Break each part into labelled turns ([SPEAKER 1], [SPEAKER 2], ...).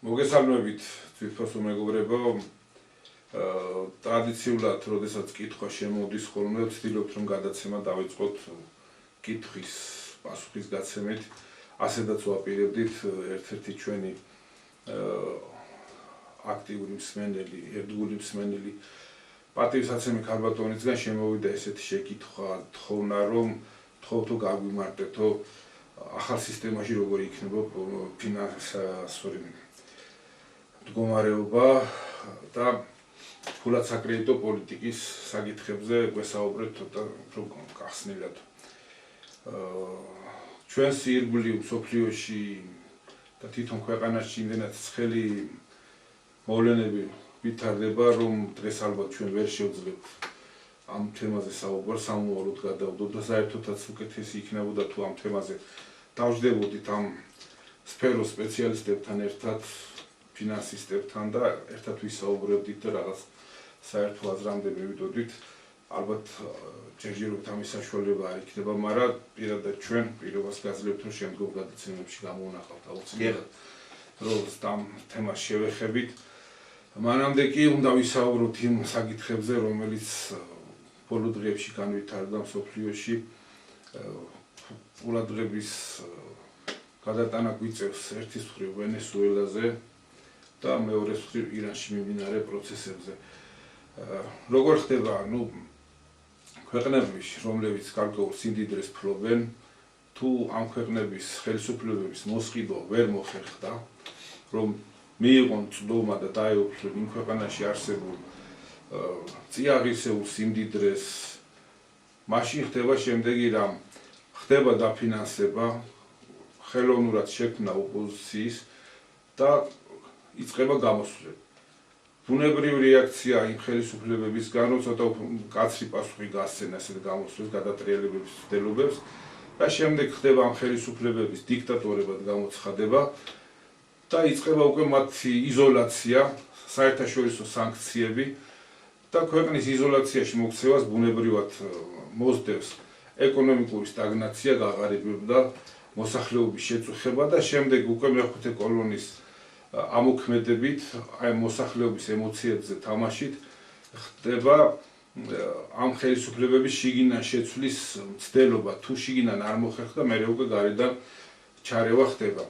[SPEAKER 1] მოგესალმებით თვითფროსო მეგობრებო, ტრადიციულად, როდესაც კითხვა შემოდის ხოლმე, ვცდილობთ რომ გადაცემა დავიწყოთ კითხვის პასუხის გაცემით, ასედაც ვაპირებდით ერთ-ერთი ჩვენი აქტიური მსმენელი, ერთგული მსმენელი პატივსაცემი ქალბატონისგან შემოვიდა ესეთი შეკითხვა, თხოვნა რომ თხოვთო გაგვიმარტეთო ახალ სისტემაში როგორ იქნება მდგომარეობა და ფულად საკრედიტო პოლიტიკის საკითხებზე გვესაუბრეთ ცოტა უფრო გახსნილად. ჩვენს ირგვლივ მსოფლიოში და თვითონ ქვეყანაში იმდენად ცხელი მოვლენები ვითარდება, რომ დღეს ალბათ ჩვენ ვერ შევძლებთ ამ თემაზე საუბარს, სამომავლოდ გადავდოთ და საერთოდაც უკეთესი იქნებოდა თუ ამ თემაზე დავждებოდით ამ სფეროს სპეციალისტებთან ერთად, ფინანსისტებთან და ერთად ვისაუბრებდით და რაღაც საერთო აზრამდე მივიდოდით. ალბათ ჯერჯერობით ამის საშუალება არ იქნება, მაგრამ პირადად ჩვენ პირობას გაძლევთ, რომ შემდგომ გადაცემებში გამოვანახავთ აუცილებლად, რომ ამ თემას შევეხებით. მანამდე კი უნდა ვისაუბროთ იმ საკითხებზე, რომელიც ბოლო დღეებში განვითარდა მსოფლიოში. ყურადღების გადატანა გვიწევს ერთის მხრივ ვენესუელაზე და მეორეს მხრივ ირანში მიმდინარე პროცესებზე. როგორ ხდება, ქვეყნების, რომლებიც გარკვეულ სიმდიდრეს ფლობენ, თუ ამ ქვეყნების ხელისუფლებების მოსყიდვა ვერ მოხერხდა, რომ მიიღონ წვდომა და დაეუფლონ იმ ქვეყანაში არსებულ წიაღისეულ სიმდიდრეს, მაშინ ხდება შემდეგი რამ, ხდება დაფინანსება, ხელოვნურად შექმნა ოპოზიციის და იწყება გამოსვლები. ბუნებრივი რეაქცია იმ ხელისუფლებებისგან, რომ ცოტა მკაცრი პასუხი გასცენ ასეთ გამოსვლებს, გადატრიალებების მცდელობებს და შემდეგ ხდება ამ ხელისუფლებების დიქტატორებად გამოცხადება და იწყება უკვე მათი იზოლაცია, საერთაშორისო სანქციები და ქვეყნის იზოლაციაში მოქცევას ბუნებრივად მოსდევს ეკონომიკური სტაგნაცია, გაყარიბება, მოსახლეობის შეწუხება და შემდეგ უკვე მეხუთე კოლონის ამოქმედებით, აი მოსახლეობის ემოციებზე თამაშით ხდება ამ ხელისუფლებების შიგნიდან შეცვლის მცდელობა, თუ შიგნიდან არ მოხერხდა, მერე უკვე გარედან ჩარევა ხდება.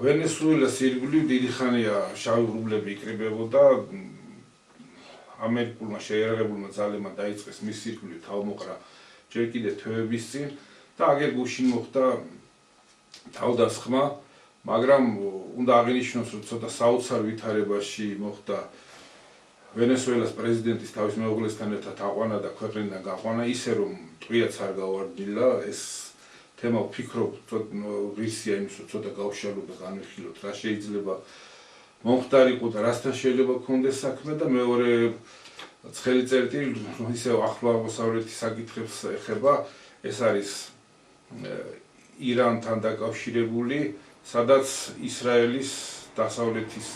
[SPEAKER 1] ვენესუელას ირგვლივ დიდი ხანია შავი ღრუბლები იკრიბებოდა, ამერიკულმა შეიარაღებულმა ძალებმა დაიწყეს მის ირგვლივ თავმოყრა ჯერ კიდევ თვეების წინ და აგერ გუშინ მოხდა თავდასხმა, მაგრამ უნდა აღინიშნოს, რომ ცოტა საოცარ ვითარებაში მოხდა ვენესუელას პრეზიდენტის თავის მეუღლესთან ერთად აყვანა და ქვეყნიდან გაყვანა, ისე რომ ტყვიაც არ გავარდნილა. ეს თემა ვფიქრობ, რისია იმის, რომ ცოტა გავშალოთ და განვიხილოთ, რა შეიძლება მომხდარიყო და რასთან შეიძლება გქონდეს საქმე და მეორე ცხელი წერტილი ისევ ახლო აღმოსავლეთის საკითხებს ეხება, ეს არის ირანთან დაკავშირებული, სადაც ისრაელის დასავლეთის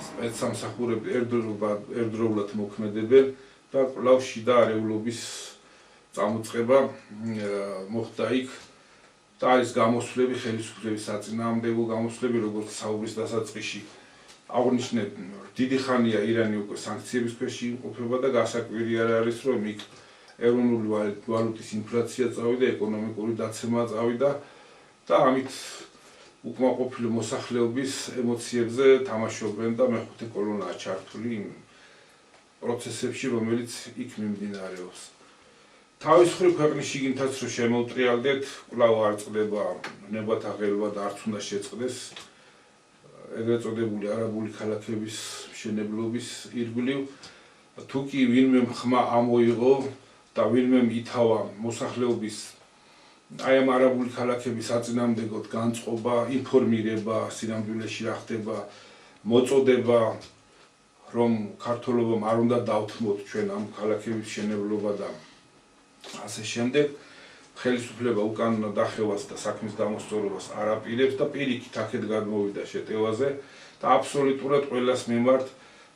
[SPEAKER 1] სპეცსამსახურები ერთდროულად მოქმედებენ და კვლავ შიდა არეულობის წამოწყება მოხდა იქ და არის გამოსვლები, ხელისუფლების საწინააღმდეგო გამოსვლები, როგორც საუბრის დასაწყისში აღნიშნეთ, დიდი ხანია ირანი უკვე სანქციების ქვეშ იმყოფება და გასაკვირი არ არის, რომ იქ ეროვნული ვალუტის ინფლაცია წავიდა, ეკონომიკური დაცემა წავიდა და ამით უკმაყოფილი მოსახლეობის ემოციებზე თამაშობენ და მეხუთე კოლონაა ჩართული იმ პროცესებში, რომელიც იქ მიმდინარეობს. თავის მხრივ ქვეყნის შიგნითაც რო შემოვტრიალდეთ, კვლავ არ წყდება ნებათა ღელვა და არც უნდა შეწყდეს ეგრეთ წოდებული არაბული ქალაქების მშენებლობის ირგვლივ. თუ კი ვინმე ხმა ამოიღო და ვინმე ითავა მოსახლეობის აი ამ არაბული ქალაქების საწინააღმდეგოდ განწყობა, ინფორმირება, სინამდვილეში რა ხდება, მოწოდება, რომ ქართველობამ არ უნდა დავთმოთ ჩვენ ამ ქალაქების მშენებლობა და ასე შემდეგ, ხელისუფლება უკანონო დახევას და საქმის გამოსწორებას არ აპირებს და პირიქით აქეთ გადმოვიდა შეტევაზე და აბსოლუტურად ყველას მიმართ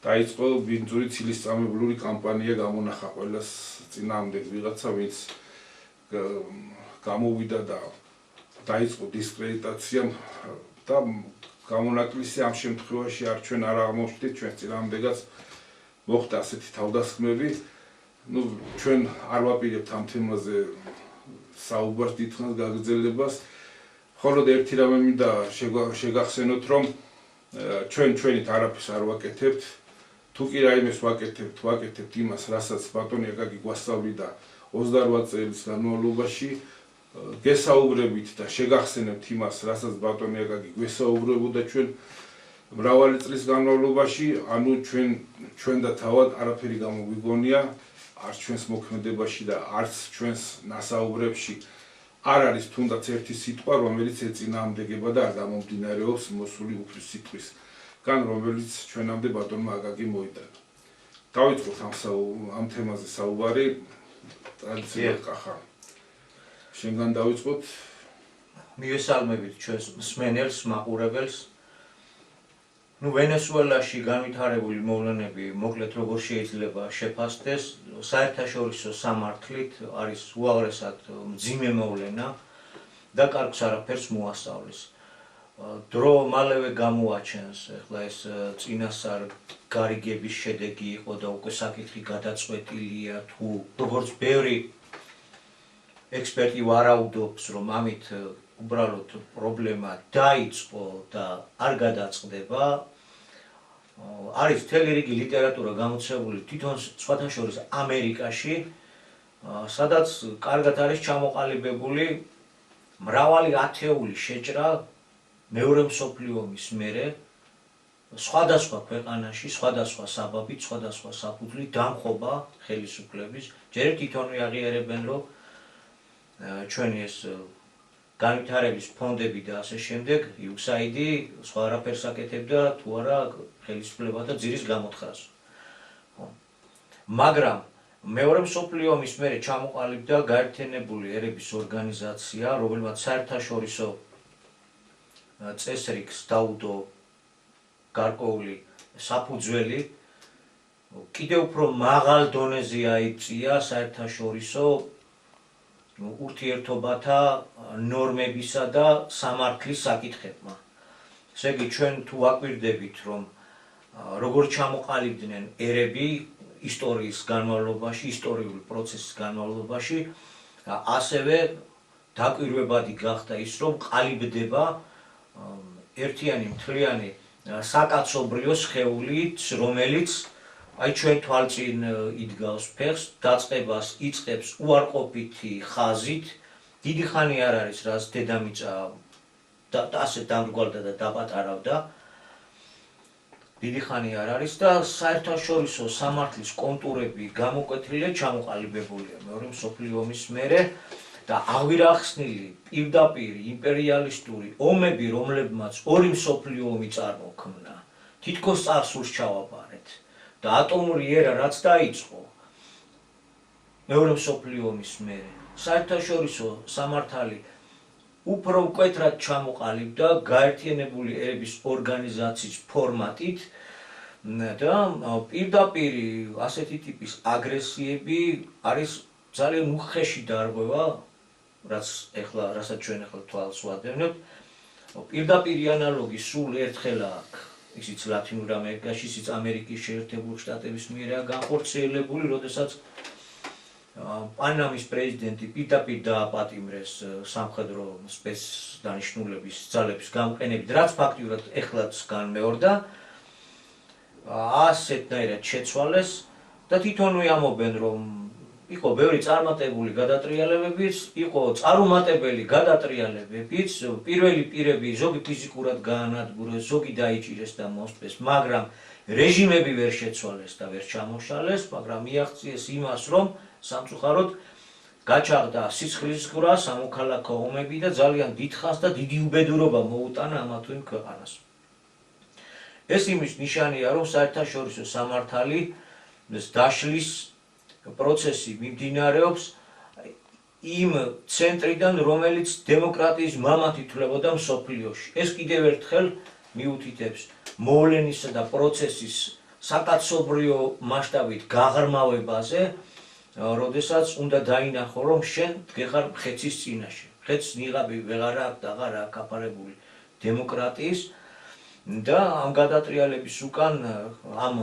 [SPEAKER 1] დაიწყო ბინძური ცილისწამებლური კამპანია გამონახა ყველას წინააღმდეგ ვიღაცა, ვინც გამოვიდა და დაიწყო დისკრედიტაცია და გამონაკლისი ამ შემთხვევაში არ ჩვენ არ აღმოჩნდით ჩვენ წინააღმდეგაც მოხდა ასეთი თავდასხმები. ნუ ჩვენ არ ვაპირებთ ამ თემაზე საუბარს დიდხანს გაგრძელებას. მხოლოდ ერთი რამე მინდა შეგახსენოთ, რომ ჩვენ ჩვენით არაფერს არ ვაკეთებთ. თუ კი რაიმეს ვაკეთებთ იმას, რასაც ბატონი აკაკი გვასწავლიდა 28 წელს განმავლობაში, გესაუბრებით და შეგახსენებთ იმას, რასაც ბატონი აკაკი გვესაუბრებოდა ჩვენ მრავალი წლის განმავლობაში, ანუ ჩვენ და თავად არაფერი გამოგვიგონია, არც ჩვენს მოქმედებაში და არც ჩვენს ნასაუბრებში არ არის თუნდაც ერთი სიტყვა, რომელიც ეწინააღმდეგება და არ გამომდინარეობს მოსული უფლის სიტყვისგან, რომელიც ჩვენამდე ბატონმა აკაკი მოიტანა. დავიწყოთ ამ თემაზე საუბარი, ტრადიციულად კახა. შენგან დავიწყოთ.
[SPEAKER 2] მივესალმებით ჩვენს მსმენელს, მაყურებელს. ვენესუელაში განვითარებული მოვლენები მოკლედ როგორ შეიძლება შეფასდეს, საერთაშორისო სამართლით არის უაღრესად მძიმე მოვლენა და კარგს არაფერს მოასწავლის. დრო მალევე გამოაჩენს, ეხლა ეს წინასწარ გარიგების შედეგი იყო და უკვე საკითხი გადაწყვეტილია, თუ როგორც ბევრი ექსპერტი ვარაუდობს, რომ ამით უბრალოდ პრობლემა დაიწყო და არ გადაწყდება. არის მთელი რიგი ლიტერატურა გამოცემული თვითონ სხვათა შორის ამერიკაში, სადაც კარგად არის ჩამოყალიბებული მრავალი ათეული შეჭრა მეორე მსოფლიო ომის მერე სხვადასხვა ქვეყანაში, სხვადასხვა საბაბით, სხვადასხვა საფუძვლით დამხობა ხელისუფლების. ჯერ თვითონვე აღიარებენ, რომ ჩვენი ეს განვითარების ფონდები და ასე შემდეგ, USAID სხვა არაფერს აკეთებდა თუ არა ხელისუფლებათა ძირის გამოთხრას. მაგრამ მეორე მსოფლიო ომის მერე ჩამოყალიბდა გაერთიანებული ერების ორგანიზაცია, რომელმაც საერთაშორისო წესრიგს დაუდო გარკვეული საფუძველი, კიდევ უფრო მაღალ დონეზე აიწია საერთაშორისო ურთიერთობათა ნორმებისა და სამართლის საკითხებმა. ესე იგი, ჩვენ თუ ვაკვირდებით, რომ როგორ ჩამოყალიბდნენ ერები ისტორიის განმავლობაში, ისტორიული პროცესის განმავლობაში, ასევე დაკვირვებადი გახდა ის, რომ ყალიბდება ერთიანი მთლიანი საკაცობრიო სხეულით, რომელიც აი ჩვენ თვალწინ იდგავს ფეხს, დაწყებას იწყებს უარყოფითი ხაზით, დიდი ხანი არ არის, რაც დედამიწა ასე დამრგვალდა და დაპატარავდა. დიდი ხანი არ არის და საერთაშორისო სამართლის კონტურები გამოკვეთილია, ჩამოყალიბებულია მეორე მსოფლიო ომის მერე და აღირახსნილი პირდაპირ იმპერიალისტური ომები, რომლებმაც ორი მსოფლიო ომი წარმოქმნა, თითქოს წარსულს ჩავაბარეთ. და ატომური ერა რაც დაიწყო მეორე მსოფლიო ომის მერე, საერთაშორისო სამართალი უფრო მკვეთრად ჩამოყალიბდა გაერთიანებული ერების ორგანიზაციის ფორმატით და პირდაპირ ასეთი ტიპის აგრესიები არის ძალიან უხეში დარღვევა, რასაც ჩვენ ახლა თვალს ვადევნებთ. პირდაპირ ანალოგი სულ ერთხელ აქვს. ისიც ლათინურ ამერიკაში, ისიც ამერიკის შეერთებული შტატების მიერაა განხორციელებული, როდესაც პანამის პრეზიდენტი პირდაპირ დააპატიმრეს სამხედრო სპეცდანიშნულების ძალების გამოყენებით, რაც ფაქტიურად ეხლაც განმეორდა, ასეთნაირად შეცვალეს და თვითონვე ამობენ, რომ იყო ბევრი წარმატებული გადატრიალებებიც, იყო წარუმატებელი გადატრიალებებიც, პირველი პირები ზოგი ფიზიკურად გაანადგურეს, ზოგი დაიჭირეს და მოსწეს, მაგრამ რეჟიმები ვერ შეცვალეს და ვერ ჩამოშალეს, მაგრამ მიაღწიეს იმას, რომ სამწუხაროდ გაჩაღდა სისხლისღვრა, სამოქალაქო ომები და ძალიან დიდხანს და დიდი უბედურობა მოუტანა ამა თუ იმ ქვეყანას. ეს იმის ნიშანია, რომ საერთაშორისო სამართალი დაშლის პროცესი მიმდინარეობს იმ ცენტრიდან, რომელიც დემოკრატიის მამად ითვლებოდა მსოფლიოში. ეს კიდევ ერთხელ მიუთითებს მოვლენისა და პროცესის საკაცობრიო მასშტაბით გაღრმავებაზე, როდესაც უნდა დაინახო, რომ შენ დგეხარ მხეცის წინაშე. მხეცს ნიღაბი ვეღარ აქვს და აღარ აქვს აფარებული დემოკრატიის და ამ გადატრიალების უკან ამ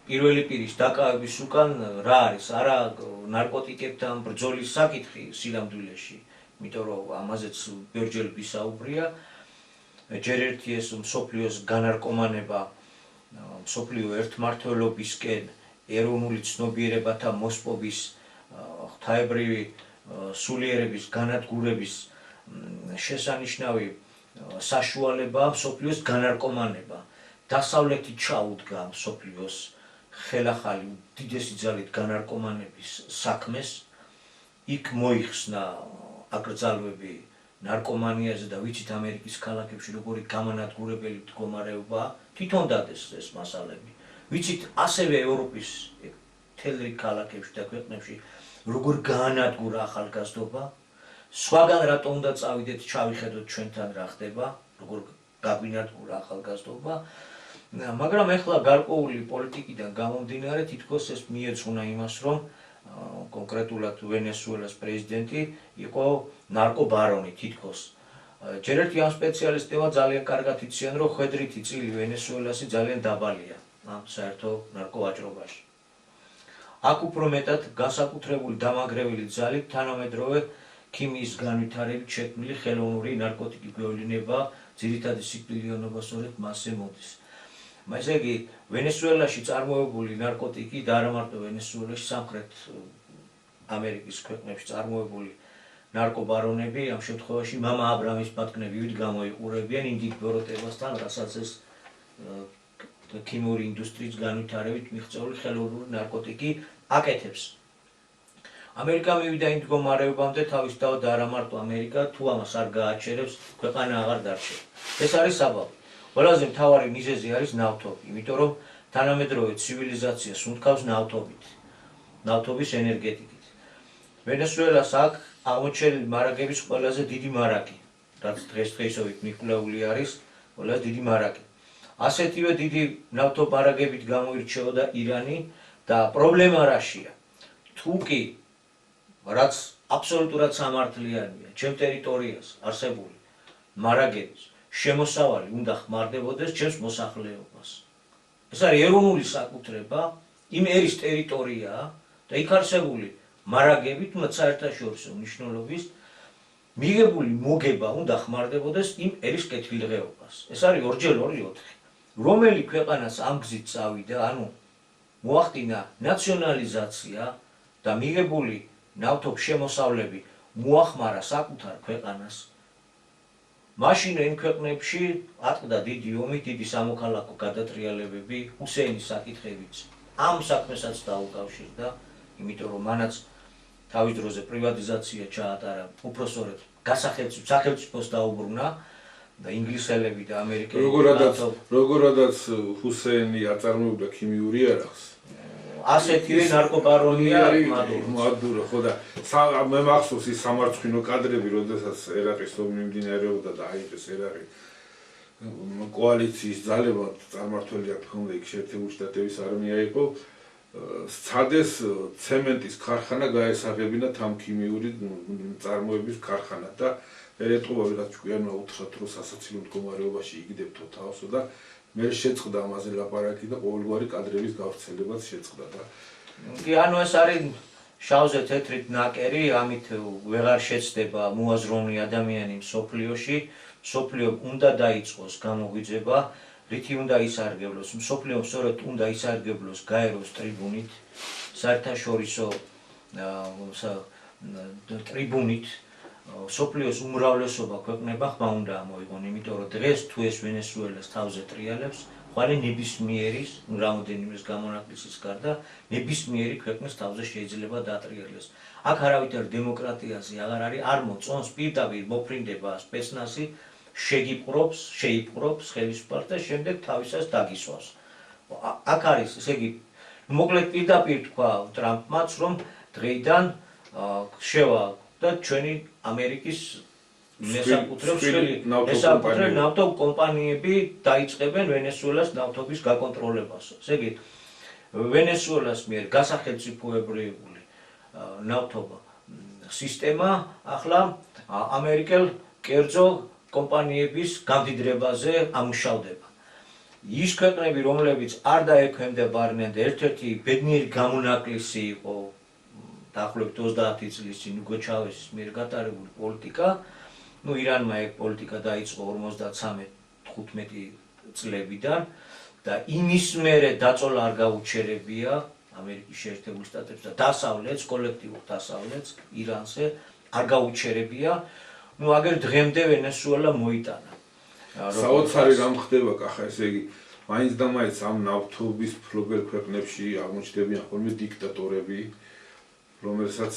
[SPEAKER 2] პირველი პირის დაკავების უკან რა არის? არა ნარკოტიკებთან ბრძოლის საკითხი სილამდვილეში, იმიტომ რომ ამაზეც ბევრჯერ ვისაუბრია. ჯერ ერთი ეს მსოფლიოს განარკომანება, მსოფლიო ერთმართველობისკენ, ეროვნული ცნობიერებათა მოსპობის, ღვთაებრივი სულიერების განადგურების შესანიშნავი საშუალებაა მსოფლიოს განარკომანება. დასავლეთი ჩაუდგა მსოფლიოს ხელახალი უდიდესი ძალით განარკომანების საქმეს, იქ მოიხსნა აკრძალვები ნარკომანიაზე და ვიცით ამერიკის ქალაქებში როგორი გამანადგურებელი მდგომარეობაა, თვითონ დადეს ეს მასალები. ვიცით ასევე ევროპის მთელ რიგ ქალაქებში და ქვეყნებში როგორ გაანადგურა ახალგაზრდობა, სხვაგან რატომ უნდა წავიდეთ, ჩავიხედოთ ჩვენთან რა ხდება, როგორ გაგვინადგურა ახალგაზრდობა, მაგრამ ეხლა გარკვეული პოლიტიკიდან გამომდინარე თითქოს ეს მიეძღვნა იმას, რომ კონკრეტულად ვენესუელას პრეზიდენტი იყო ნარკობარონი თითქოს. ჯერ ერთი ამ სპეციალისტებმა ძალიან კარგად იციან, რომ ხვედრითი წილი ვენესუელასი ძალიან დაბალია ამ საერთო ნარკოვაჭრობაში. აქ უფრო მეტად განსაკუთრებული დამაგრეველი ძალით თანამედროვე ქიმიის განვითარებით შექმნილი ხელოვნური ნარკოტიკი გვევლინება, ძირითადი სიკვდილიანობა სწორედ მასზე მოდის. ესე იგი, ვენესუელაში წარმოებული ნარკოტიკი და არა მარტო ვენესუელაში, სამხრეთ ამერიკის ქვეყნებში წარმოებული ნარკობარონები ამ შემთხვევაში მამა აბრამის პატკნევივით გამოიყურებიან იმ დიდ ბოროტებასთან, რასაც ეს ქიმიური ინდუსტრიის განვითარებით მიღწეული ხელოვნური ნარკოტიკი აკეთებს. ამერიკა მივიდა იმ მდგომარეობამდე თავისთავად და არა მარტო ამერიკა, თუ ამას არ გააჩერებს, ქვეყანა აღარ დარჩება. ეს არის საბაბი. ყველაზე მთავარი მიზეზი არის ნავთობი, იმიტომ რომ თანამედროვე ცივილიზაციას უნდქავს ნავთობით, ნავთობის ენერგეტიკით. ვენესუელას აქვს აღმოჩენილი მარაგების ყველაზე დიდი მარაგი, რაც დღესდღეობით მიკვლეული არის, ყველაზე დიდი მარაგი. ასეთივე დიდი ნავთობმარაგებით გამოირჩეოდა ირანი და პრობლემა რაშია? თუ კი რაც აბსოლუტურად სამართლიანია, ჩემ ტერიტორიას არსებული მარაგების შემოსავალი უნდა ხმარდებოდეს ჩემს მოსახლეობას. ეს არის ეროვნული საკუთრება, იმ ერის ტერიტორიაა და იქ არსებული მარაგებით, თუმცა საერთაშორისო მნიშვნელობის მიღებული მოგება უნდა ხმარდებოდეს იმ ერის კეთილდღეობას. ეს არის 2x2 4. რომელი ქვეყანას ამ გზით წავიდა, ანუ მოახდინა ნაციონალიზაცია და მიღებული ნავთობის შემოსავლები მოახმარა საკუთარ ქვეყანას, მაშინ იმ ქვეყნებში ატყდა დიდი ომი, დიდი სამოქალაქო გადატრიალებები, ჰუსეინის საკითხებიც ამ საქმესაც დაუკავშირდა, იმიტომ რომ მანაც თავის დროზე პრივატიზაცია ჩაატარა, უпроსორეთ სახელმწიფოს დაუბრუნა და ინგლისელები და ამერიკელები
[SPEAKER 1] როგორადაც ჰუსეინი აწარმოებდა ქიმიური არახს,
[SPEAKER 2] ასეთივე ნარკობარონია
[SPEAKER 1] მადურო, ხო და მე მახსოვს ის სამარცხვინო კადრები, როდესაც ერაყის ომი მიმდინარეობდა და აიღეს ერაყი კოალიციის ძალებად წარმართველი აქ ჰქონდა, იქ შეერთებული შტატების არმია იყო, სცადეს ცემენტის ქარხანა გაესაღებინათ ამ ქიმიური წარმოების ქარხანად და ეტყობა ვიღაც ჭკვიანმა უთხრათ, რომ სასაცილო მდგომარეობაში იგდებთო თავსო და მე შეწყდა ამაზე ლაპარაკი და ყოველგვარი კადრების გავრცელებაც შეწყდა და
[SPEAKER 2] ანუ ეს არის შავზე თეთრით ნაკერი, ამით ვეღარ შეცდება მოაზროვნე ადამიანი მსოფლიოში, მსოფლიომ უნდა დაიწყოს გამოღვიძება, რითი უნდა ისარგებლოს, მსოფლიომ სწორედ უნდა ისარგებლოს გაეროს ტრიბუნით, საერთაშორისო ტრიბუნით, მსოფლიოს უმრავლესობა ქვეყნება ხმა უნდა ამოიღონ, იმიტომ რომ დღეს თუ ეს ვენესუელას თავზე ტრიალებს, ხვალე ნებისმიერის, რამოდენიმეს გამონაკლისის გარდა, ნებისმიერი ქვეყნის თავზე შეიძლება დაატრიალოს. აქ არავითარ დემოკრატიაზე აღარ არის, არ მოწონს, პირდაპირ მოფრინდება სპეცნაზი, შეიპყრობს ხელისუფალს და შემდეგ თავისას დაგისვავს. აქ არის, ესე იგი, მოკლედ პირდაპირ თქვა ტრამპმაც, რომ დღეიდან შევა და ჩვენი ამერიკის მესაკუთრე ნავთობკომპანიები დაიწყებენ ვენესუელას ნავთობის გაკონტროლებას. ესე იგი, ვენესუელას მიერ გასახელმწიფოებრივი ნავთობა სისტემა ახლა ამერიკელ კერძო კომპანიების გამდიდრებაზე ამუშავდება. ის ქვეყნები, რომლებიც არ დაექვემდებარნენ და ერთ-ერთი ბედნიერი გამონაკლისი იყო დაახლოებით 30 წლის წინ უგო ჩავესის მიერ გატარებული პოლიტიკა, ირანმა ეგ პოლიტიკა დაიწყო 53-15 წლებიდან და იმის მერე დაწოლა არ გაუჩერებია ამერიკის შეერთებულ შტატებს და დასავლეთს, კოლექტიურ დასავლეთს, ირანზე არ გაუჩერებია. აგერ დღემდე ვენესუელა მოიტანა.
[SPEAKER 1] საოცარი რამ ხდება კახა, ესე იგი, მაინც და მაინც ამ ნავთობის მფლობელ ქვეყნებში აღმოჩნდებიან ხოლმე დიქტატორები, რომელსაც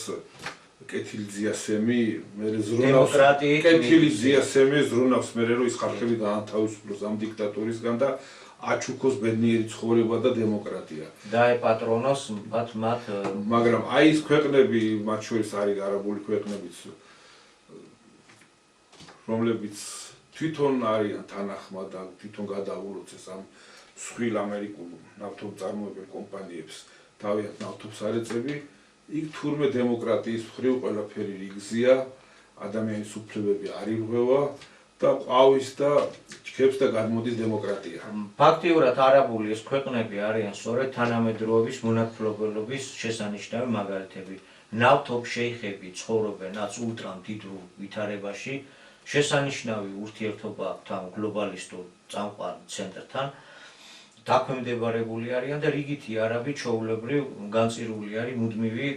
[SPEAKER 1] კეთილი ძიასემი მერე ზრუნავს, კეთილი ძიასემი ზრუნავს მერე რომ ის ხალხები გაანთავისუფლოს ამ დიქტატორისგან და აჩუქოს ბედნიერი ცხოვრება და დემოკრატია.
[SPEAKER 2] დაეპატრონოს მათ
[SPEAKER 1] მაგრამ აი ეს ქვეყნები, მათ შორის არის არაბული ქვეყნებიც, რომლებიც თვითონ არიან თანახმად და თვითონ გადააულოცეს ამ მსხვილ ამერიკულ ნავთობწარმოებელ კომპანიებს თავიანთ ნავთობს არ ეწები, იქ თურმე დემოკრატიის მხრივ ყველაფერი რიგზია, ადამიანის უფლებები არ ირღვევა და ყავის და ჩქებს და გადმოდის დემოკრატია.
[SPEAKER 2] ფაქტიურად არაბული ეს ქვეყნები არიან სწორედ თანამედროვეობის მონათმფლობელობის შესანიშნავი მაგალითები. ნავთობ შეიხები ცხოვრობენ აც ულტრა მდიდრულ ვითარებაში, შესანიშნავი ურთიერთობა აქვთ ამ გლობალისტურ წამყვან ცენტრთან, დაქვემდებარებული არიან და რიგითი არაბი ჩვეულებრივ განწირული არის მუდმივი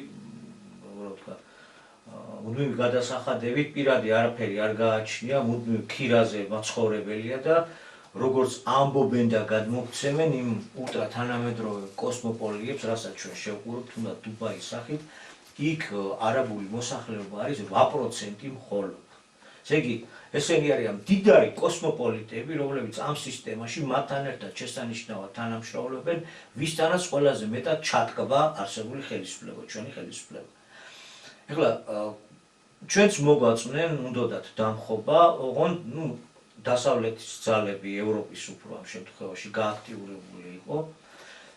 [SPEAKER 2] გადასახადებით, პირადი არაფერი არ გააჩნია, მუდმივ ქირაზე მაცხოვრებელია და როგორც ამბობენ და გადმოგვცემენ იმ ულტრა თანამედროვე კოსმოპოლიებს, რასაც ჩვენ შევყურებთ, თუნდაც დუბაის სახით, იქ არაბული მოსახლეობა არის 8% მხოლოდ. ესე იგი, ესენი არიან მდიდარი კოსმოპოლიტები, რომლებიც ამ სისტემაში მათთან ერთად შესანიშნავად თანამშრომლობენ, ვისთანაც ყველაზე მეტად ჩატკბა არსებული ხელისუფლება, ჩვენი ხელისუფლება. ეხლა ჩვენც მოგვაწვნენ, უნდათ დამხობა, ოღონდ დასავლეთის ძალები ევროპის უფრო ამ შემთხვევაში გააქტიურებული იყო,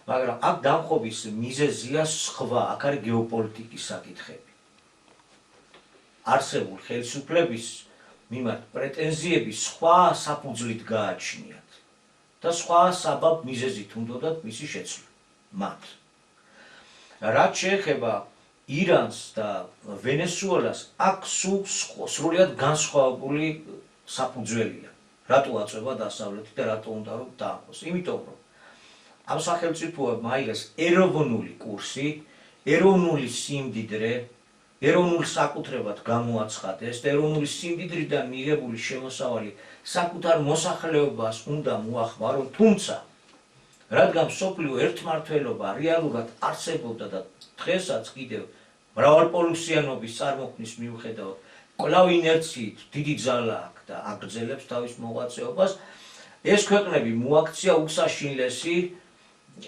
[SPEAKER 2] მაგრამ აქ დამხობის მიზეზია სხვა, აქ არის გეოპოლიტიკის საკითხები. არსებულ ხელისუფლების მიმართ პრეტენზიები სხვა საფუძვლით გააჩნიათ და სხვა საბაბ მიზეზით უნდათ მისი შეცვლა მათ. რაც შეეხება ირანს და ვენესუელას, აქ სრულიად განსხვავებული საფუძველია. რატო აწვევა დასავლეთი და რატო უნდა რომ დაამხოს? იმიტომ რომ ამ სახელმწიფოებმა აიღეს ეროვნული კურსი, ეროვნული სიმდიდრე, ეროვნულ საკუთრებად გამოაცხადეს და ეროვნული სიმდიდრიდან მიღებული შემოსავალი საკუთარ მოსახლეობას უნდა მოახმარონ, თუმცა რადგან მსოფლიო ერთმართველობა რეალურად არსებობდა და დღესაც კიდევ მრავალპოლუსიანობის წარმოქმნის მიუხედავად კვლავ ინერციით დიდი ძალა აქვს და აგრძელებს თავის მოღვაწეობას, ეს ქვეყნები მოაქცია უსაშინლესი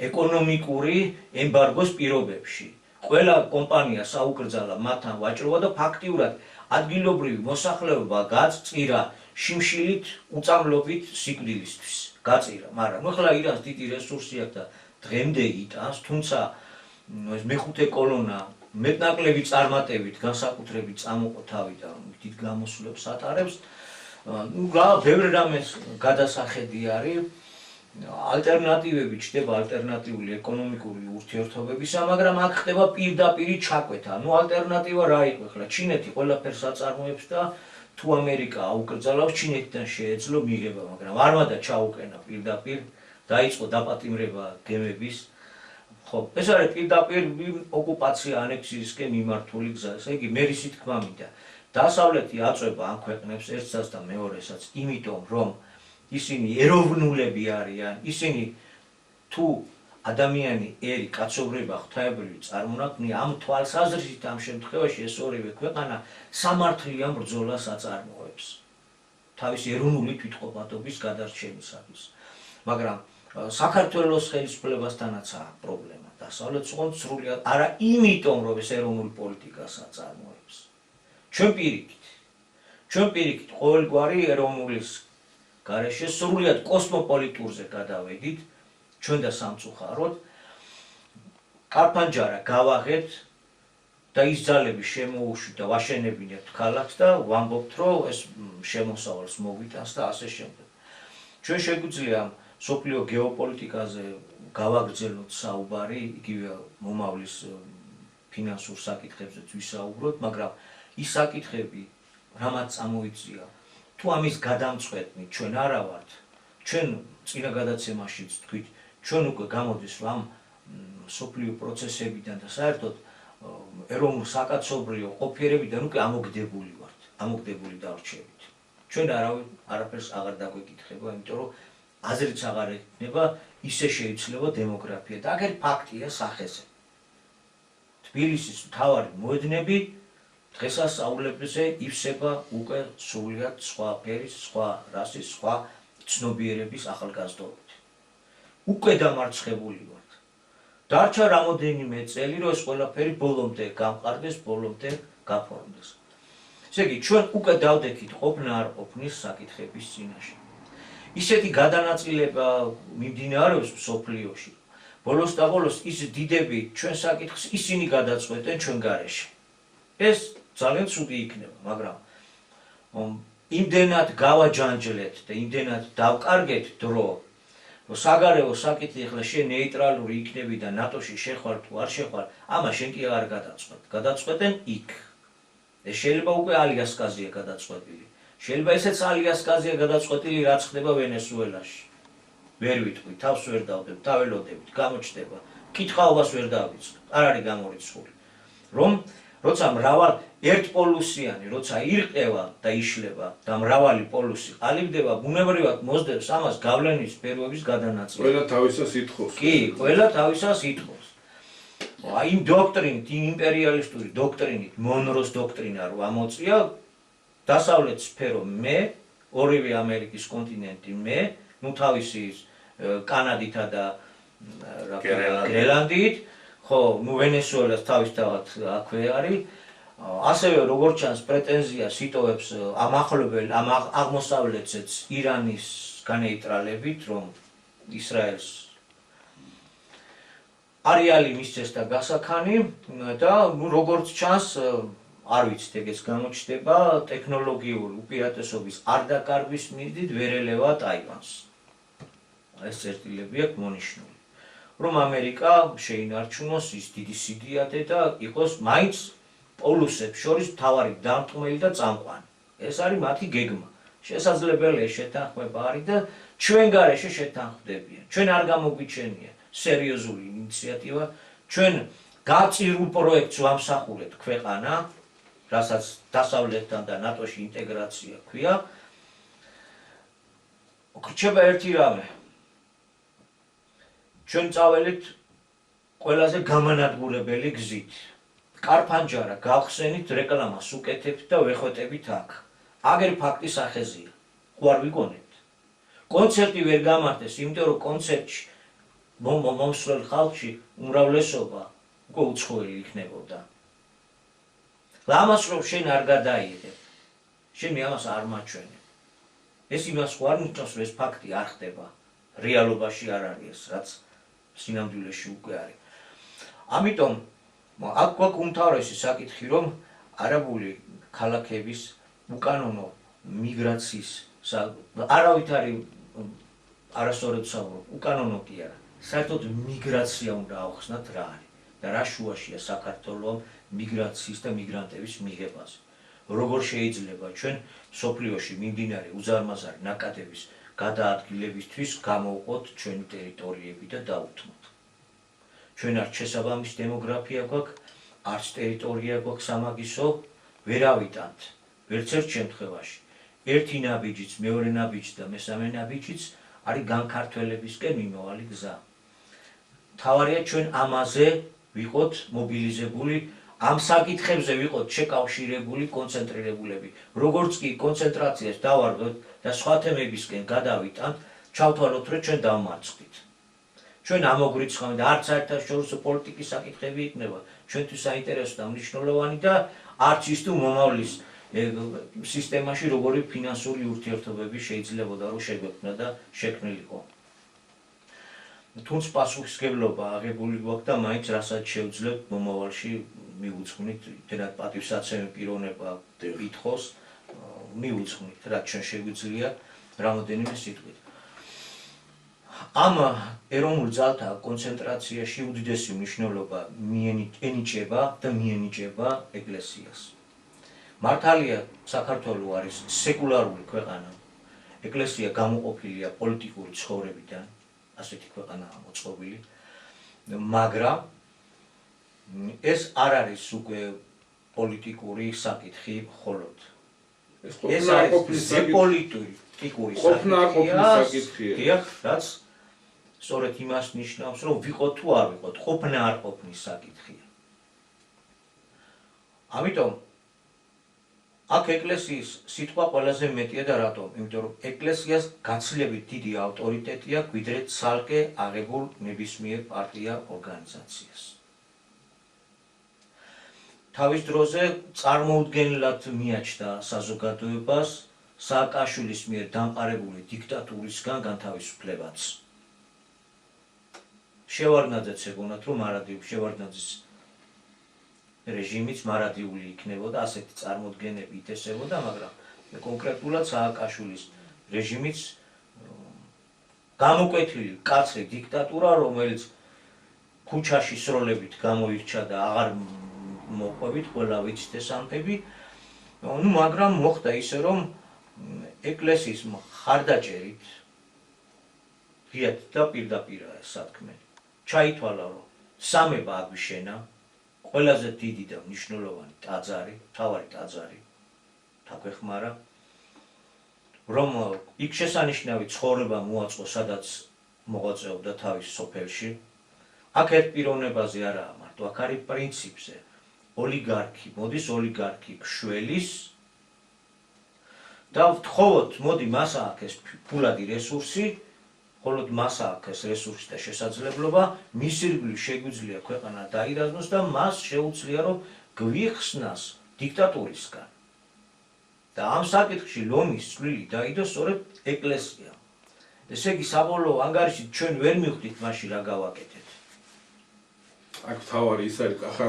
[SPEAKER 2] ეკონომიკური ემბარგოს პირობებში. ყველა კომპანია საუკრძალა მათთან ვაჭრობა და ფაქტიურად ადგილობრივი მოსახლეობა გაწირა შიმშილით უწამლობით სიკვდილისთვის. გაწირა, მაგრამ ახლა ირანს დიდი რესურსი აქვს და დღემდე იტანს, თუმცა მეხუთე კოლონა მეტნაკლები წარმატებით განსაკუთრებით წამოყო თავი და დიდ გამოსვლებს ატარებს. ბევრი რამეს გადასახედი არის. ალტერნატივები ჩნდება ალტერნატიული ეკონომიკური ურთიერთობებისა, მაგრამ აქ ხდება პირდაპირი ჩაკვეთა. ალტერნატივა რა იყო ახლა? ჩინეთი ყველაფერს აწარმოებს და თუ ამერიკა აუკრძალავს, ჩინეთიდან შეეძლო მიღება, მაგრამ არ მოდა ჩაუყენა პირდაპირ, დაიწყო დაპატიმრება გემების. ხო, ეს არის პირდაპირ ოკუპაცია ანექსიისკენ მიმართული გზა. ესე იგი, მერისი თქმა მინდა. დასავლეთი აწვება ამ ქვეყნებს ერთსაც და მეორესაც, იმიტომ რომ ისინი ეროვნულები არიან, ისინი თუ ადამიანი ერი კაცობრიობა ღვთაებრივი წარმონაქმნია, ამ თვალსაზრისით ამ შემთხვევაში ეს ორივე ქვეყანა სამართლიან ბრძოლას აწარმოებს თავის ეროვნული თვითყოფადობის გადარჩენისათვის. მაგრამ საქართველოს ხელისუფლებასთანაც აქვს პრობლემა. დასავლეთს უყურთ სრულიად არა იმიტომ, რომ ეს ეროვნული პოლიტიკას აწარმოებს. ჩვენ პირიქით ყოველგვარი ეროვნულის გარეშე სრულიად კოსმოპოლიტურზე გადავედით, ჩვენ და სამწუხაროდ, კარფანჯარა გავაღეთ და ის ძალები შემოუშვით და ვაშენებინებთ ქალაქს და ვამბობთ, რომ ეს შემოსავალს მოგვიტანს და ასე შემდეგ. ჩვენ შეგვიძლია სოფლიო გეოპოლიტიკაზე გავაგრძელოთ საუბარი, იგივე მომავლის ფინანსურ საკითხებზეც ვისაუბროთ, მაგრამ ის საკითხები, რამაც წამოიწია, თუ ამის გადამწყვეტნი ჩვენ არა ვართ, ჩვენ წინა გადაცემაშიც თქვით, ჩვენ უკვე გამოდის, რომ ამ სოფლიო პროცესებიდან და საერთოდ ეროვნულ საკაცობრიო ყოფიერებიდან უკვე ამოგდებული ვართ, ამოგდებული დავრჩებით. ჩვენ არაფერს აღარ დაგვეკითხება, იმიტომ რომ აზრიც აღარ ექნება, ისე შეიძლება დემოგრაფია და აგერ ფაქტია სახეზე. თბილისის მთავარი მოედნები დღესასწაულებზე ივსება უკვე სრულიად სხვა ფერის, სხვა რასის, სხვა ცნობიერების ახალგაზრდობით. უკვე დამარცხებული ვართ. დარჩა რამოდენიმე წელი, რომ ეს ყველაფერი ბოლომდე გამყარდეს, ბოლომდე გაფორმდეს. ესე იგი, ჩვენ უკვე დავდექით ყოფნა არ ყოფნის საკითხების წინაშე. ისეთი გადანაწილება მიმდინარეობს მსოფლიოში. ბოლოს და ბოლოს ის დიდები ჩვენ საკითხს ისინი გადაწყვეტენ ჩვენ გარეშე. ეს ძალიან ცუდი იქნება, მაგრამ იმდენად გავაჯანჯლეთ და იმდენად დავკარგეთ დრო, რომ საგარეო საკითხი ახლა შენ ნეიტრალური იქნები და ნატოში შეხვალ თუ არ შეხვალ, ამას შენ კი აღარ გადაწყვეტ. გადაწყვეტენ იქ. ეს შეიძლება უკვე ალიასკაზია გადაწყვეტილი. შეიძლება ესეც ალიასკაზია გადაწყვეტილი, რაც ხდება ვენესუელაში. ვერ ვიტყვი, თავს ვერ დავდებ, დაველოდებით, გამოჩნდება. კითხაობას ვერ დავიწყებ, არ არის გამორიცხული. რომ როცა მრავალ ერთპოლუსიანი, როცა ირყევა და იშლება და მრავალი პოლუსი ყალიბდება, ბუნებრივად მოსდევს ამას გავლენის სფეროების გადანაწილება.
[SPEAKER 1] ყველა თავისას ითხოვს.
[SPEAKER 2] კი, ყველა თავისას ითხოვს. აი იმ დოქტრინით, იმ იმპერიალისტური დოქტრინით, მონროს დოქტრინა რო ამოწია, დასავლეთ სფერო მე, ორივე ამერიკის კონტინენტი მე, ნუ თავისი კანადითა და გრენლანდიით, ხო, ნუ ვენესუელას თავისთავად აქვე არის. ასევე როგორც ჩანს პრეტენზიას იტოვებს ამ ახლობელ, ამ აღმოსავლეთზეც ირანის განეიტრალებით, რომ ისრაელს არეალი მისცეს და გასაქანი და ნუ როგორც ჩანს არ ვიცით ეგეც გამოჩნდება ტექნოლოგიური უპირატესობის არ დაკარგვის მიზნით ვერ ელევა ტაივანს. ეს წერტილები აქვს მონიშნული. რომ ამერიკა შეინარჩუნოს ის დიდი სიდიადე და იყოს მაინც პოლუსებს შორის მთავარი დამტყმელი და წამყვანი. ეს არის მათი გეგმა. შესაძლებელია შეთანხმება არის და ჩვენ გარეშე შეთანხმდებიან. ჩვენ არ გამოგვიჩენია სერიოზული ინიციატივა. ჩვენ გაწირულ პროექტს ვამსახურებთ ქვეყანა, რასაც დასავლეთთან და ნატოში ინტეგრაცია ქვია. გრჩება ერთი რამე. ჩვენ წავალთ ყველაზე გამანადგურებელი გზით. კარფანჯარა გავხსენით, რეკლამას უკეთებთ და ვეხვეტებით აქ. აგერ ფაქტი სახეზია. ხო არ ვიგონებთ. კონცერტი ვერ გამართეს, იმიტომ რომ კონცერტში მომსვლელ ხალხში უმრავლესობა უკვე უცხოელი იქნებოდა. ამას რომ შენ არ გადაიღებ, შენ ამას არ მაჩვენებ. ეს იმას ხო არ ნიშნავს, რომ ეს ფაქტი არ ხდება. რეალობაში არ არის, რაც სინამდვილეში უკვე არის. ამიტომ აქ გვაქვს უმთავრესი საკითხი, რომ არაბული ქალაქების უკანონო მიგრაციის არავით არის არასწორად ვსაუბრობ, უკანონო კი არა. საერთოდ მიგრაცია უნდა ავხსნათ რა არის და რა შუაშია საქართველოს მიგრაციის და მიგრანტების მიღებაზე. როგორ შეიძლება ჩვენ სოფლიოში მიმდინარე უზარმაზარი ნაკადების გადაადგილებისთვის გამოვყოთ ჩვენი ტერიტორიები და დაუთმოთ. ჩვენ არც შესაბამის დემოგრაფია გვაქვს, არც ტერიტორია გვაქვს სამაგისო, ვერ ავიტანთ, ვერც ერთ შემთხვევაში. ერთი ნაბიჯიც, მეორე ნაბიჯიც და მესამე ნაბიჯიც არის განქართველებისკენ მიმავალი გზა. მთავარია ჩვენ ამაზე ვიყოთ მობილიზებული, ამ საკითხებზე ვიყოთ შეკავშირებული, კონცენტრირებულები. როგორც კი კონცენტრაციას დავარღვევთ და სხვა თემებისკენ გადავიტანთ, ჩავთვალოთ, რომ ჩვენ დავმარცხდით. ჩვენ ამოგვრიცხავთ და არც საერთაშორისო პოლიტიკის საკითხები იქნება ჩვენთვის საინტერესო და მნიშვნელოვანი და არც ის თუ მომავლის სისტემაში როგორი ფინანსური ურთიერთობები შეიძლებოდა რომ შეგვექმნა და შექმნილიყო. თუმცა პასუხისმგებლობა აღებული გვაქვს და მაინც რასაც შევძლებთ მომავალში მივუძღვნით, თუნდაც პატივსაცემი პიროვნება ვითხოვს, მივუძღვნით, რაც ჩვენ შეგვიძლია რამოდენიმე სიტყვით. ამ ეროვნულ ძალთა კონცენტრაციაში უდიდესი მნიშვნელობა ენიჭება და მიენიჭება ეკლესიას. მართალია საქართველო არის სეკულარული ქვეყანა. ეკლესია გამოყოფილია პოლიტიკური ცხოვრებიდან, ასეთი ქვეყანაა მოწყობილი, მაგრამ ეს არ არის უკვე პოლიტიკური საკითხი მხოლოდ. ეს არის პოლიტიკური საკითხია, რაც სწორედ იმას ნიშნავს, რომ ვიყოთ თუ არ ვიყოთ, ყოფნა არ ყოფნის საკითხია. ამიტომ აქ ეკლესიის სიტყვა ყველაზე მეტია და რატომ? იმიტომ რომ ეკლესიას გაცილებით დიდი ავტორიტეტი აქვს ვიდრე ცალკე აღებულ ნებისმიერ პარტია ორგანიზაციას. თავის დროზე წარმოუდგენლად მიაჩნდა საზოგადოებას სააკაშვილის მიერ დამყარებული დიქტატურისგან განთავისუფლებაც. შევარდნაძეც ეგონათ, რომ შევარდნაძის რეჟიმიც მარადიული იქნებოდა, ასეთი წარმოდგენები ითესებოდა, მაგრამ კონკრეტულად სააკაშვილის რეჟიმიც გამოკვეთილი კაცრი დიქტატურა, რომელიც ქუჩაში სროლებით გამოირჩა და აღარ მოყვებით, ყველა ვიცით ეს ამბები, მაგრამ მოხდა ისე, რომ ეკლესიის მხარდაჭერით ღიად და პირდაპირა სათქმე ჩაითვალა, რომ სამება აგვიშენა, ყველაზე დიდი და მნიშვნელოვანი ტაძარი, მთავარი ტაძარი თაქვეხმარა, რომ იქ შესანიშნავი ცხოვრება მოაწყო, სადაც მოღვაწეობდა თავის სოფელში. აქ ერთ პიროვნებაზე არაა მარტო, აქ არის პრინციპზე. ოლიგარქი, მოდის ოლიგარქი ქშველის და ვთხოვოთ, მოდი მას აქვთ ეს ფულადი რესურსი, მხოლოდ მას აქვს ეს რესურსი და შესაძლებლობა, მის ირგვლივ შეგვიძლია ქვეყანა დაირაზმოს და მას შეუძლია, რომ გვიხსნას დიქტატურისგან. და ამ საკითხში ლომის წვლილი დაიდო სწორედ ეკლესია. ესე იგი, საბოლოო ანგარიშით ჩვენ ვერ მივხვდით მაშინ რა გავაკეთეთ.
[SPEAKER 1] აქ თავარი ის არის, ახლა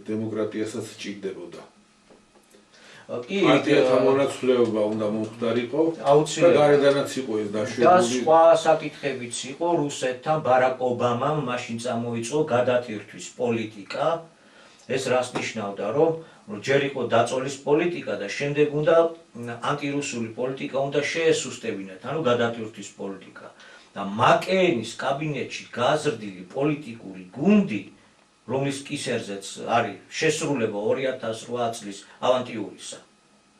[SPEAKER 1] დემოკრატიასაც სჭირდებოდა. პარტიათა მონაცვლეობა უნდა მომხდარიყო და გარედანაც იყო ეს დაშვებული.
[SPEAKER 2] და სხვა საკითხებიც იყო, რუსეთთან ბარაკ ობამამ მაშინ წამოიწყო გადათირთვის პოლიტიკა. ეს რას ნიშნავდა, რომ ჯერ იყო დაწოლის პოლიტიკა და შემდეგ უნდა ანტირუსული პოლიტიკა უნდა შეესუსტებინათ, ანუ გადათირთვის პოლიტიკა. და მაკეენის კაბინეტში გაზრდილი პოლიტიკური გუნდი, რომლის კისერზეც არის შესრულება 2008 წლის ავანტიურისა.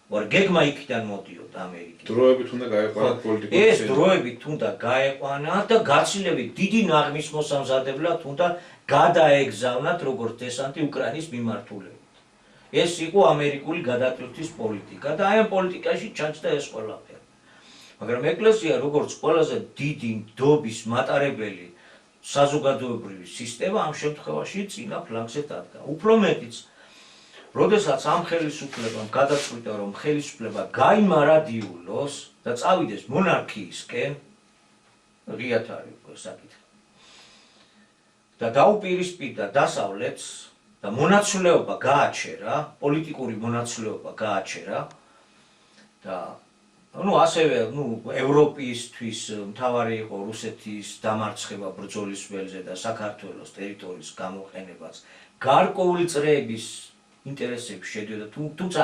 [SPEAKER 2] გეგმა იქიდან მოდიოდა ამერიკიდან.
[SPEAKER 1] დროებით უნდა გაეყვანათ პოლიტიკურ
[SPEAKER 2] ეს დროებით უნდა გაეყვანათ და გაცილებით დიდი ნაღმის მოსამზადებლად უნდა გადაეგზავნათ როგორც დესანტი უკრაინის მიმართულებით. ეს იყო ამერიკული გადატვირთვის პოლიტიკა და აი ამ პოლიტიკაში ჩაჯდა ეს ყველაფერი. მაგრამ ეკლესია როგორც ყველაზე დიდი ნდობის მატარებელი საზოგადოებრივი სისტემა ამ შემთხვევაში წინა ფლანგზე დადგა. უფრო მეტიც, როდესაც ამ ხელისუფლებამ გადაწყვიტა, რომ ხელისუფლება გაიმარადიულოს და წავიდეს მონარქიისკენ, ღიად არის უკვე საკითხი. და დაუპირისპირდა დასავლეთს და მონაცვლეობა გააჩერა, პოლიტიკური მონაცვლეობა გააჩერა და ასევე ევროპისთვის მთავარი იყო რუსეთის დამარცხება ბრძოლის ველზე და საქართველოს ტერიტორიის გამოყენებაც გარკვეული წრეების ინტერესებში შედიოდა, თუმცა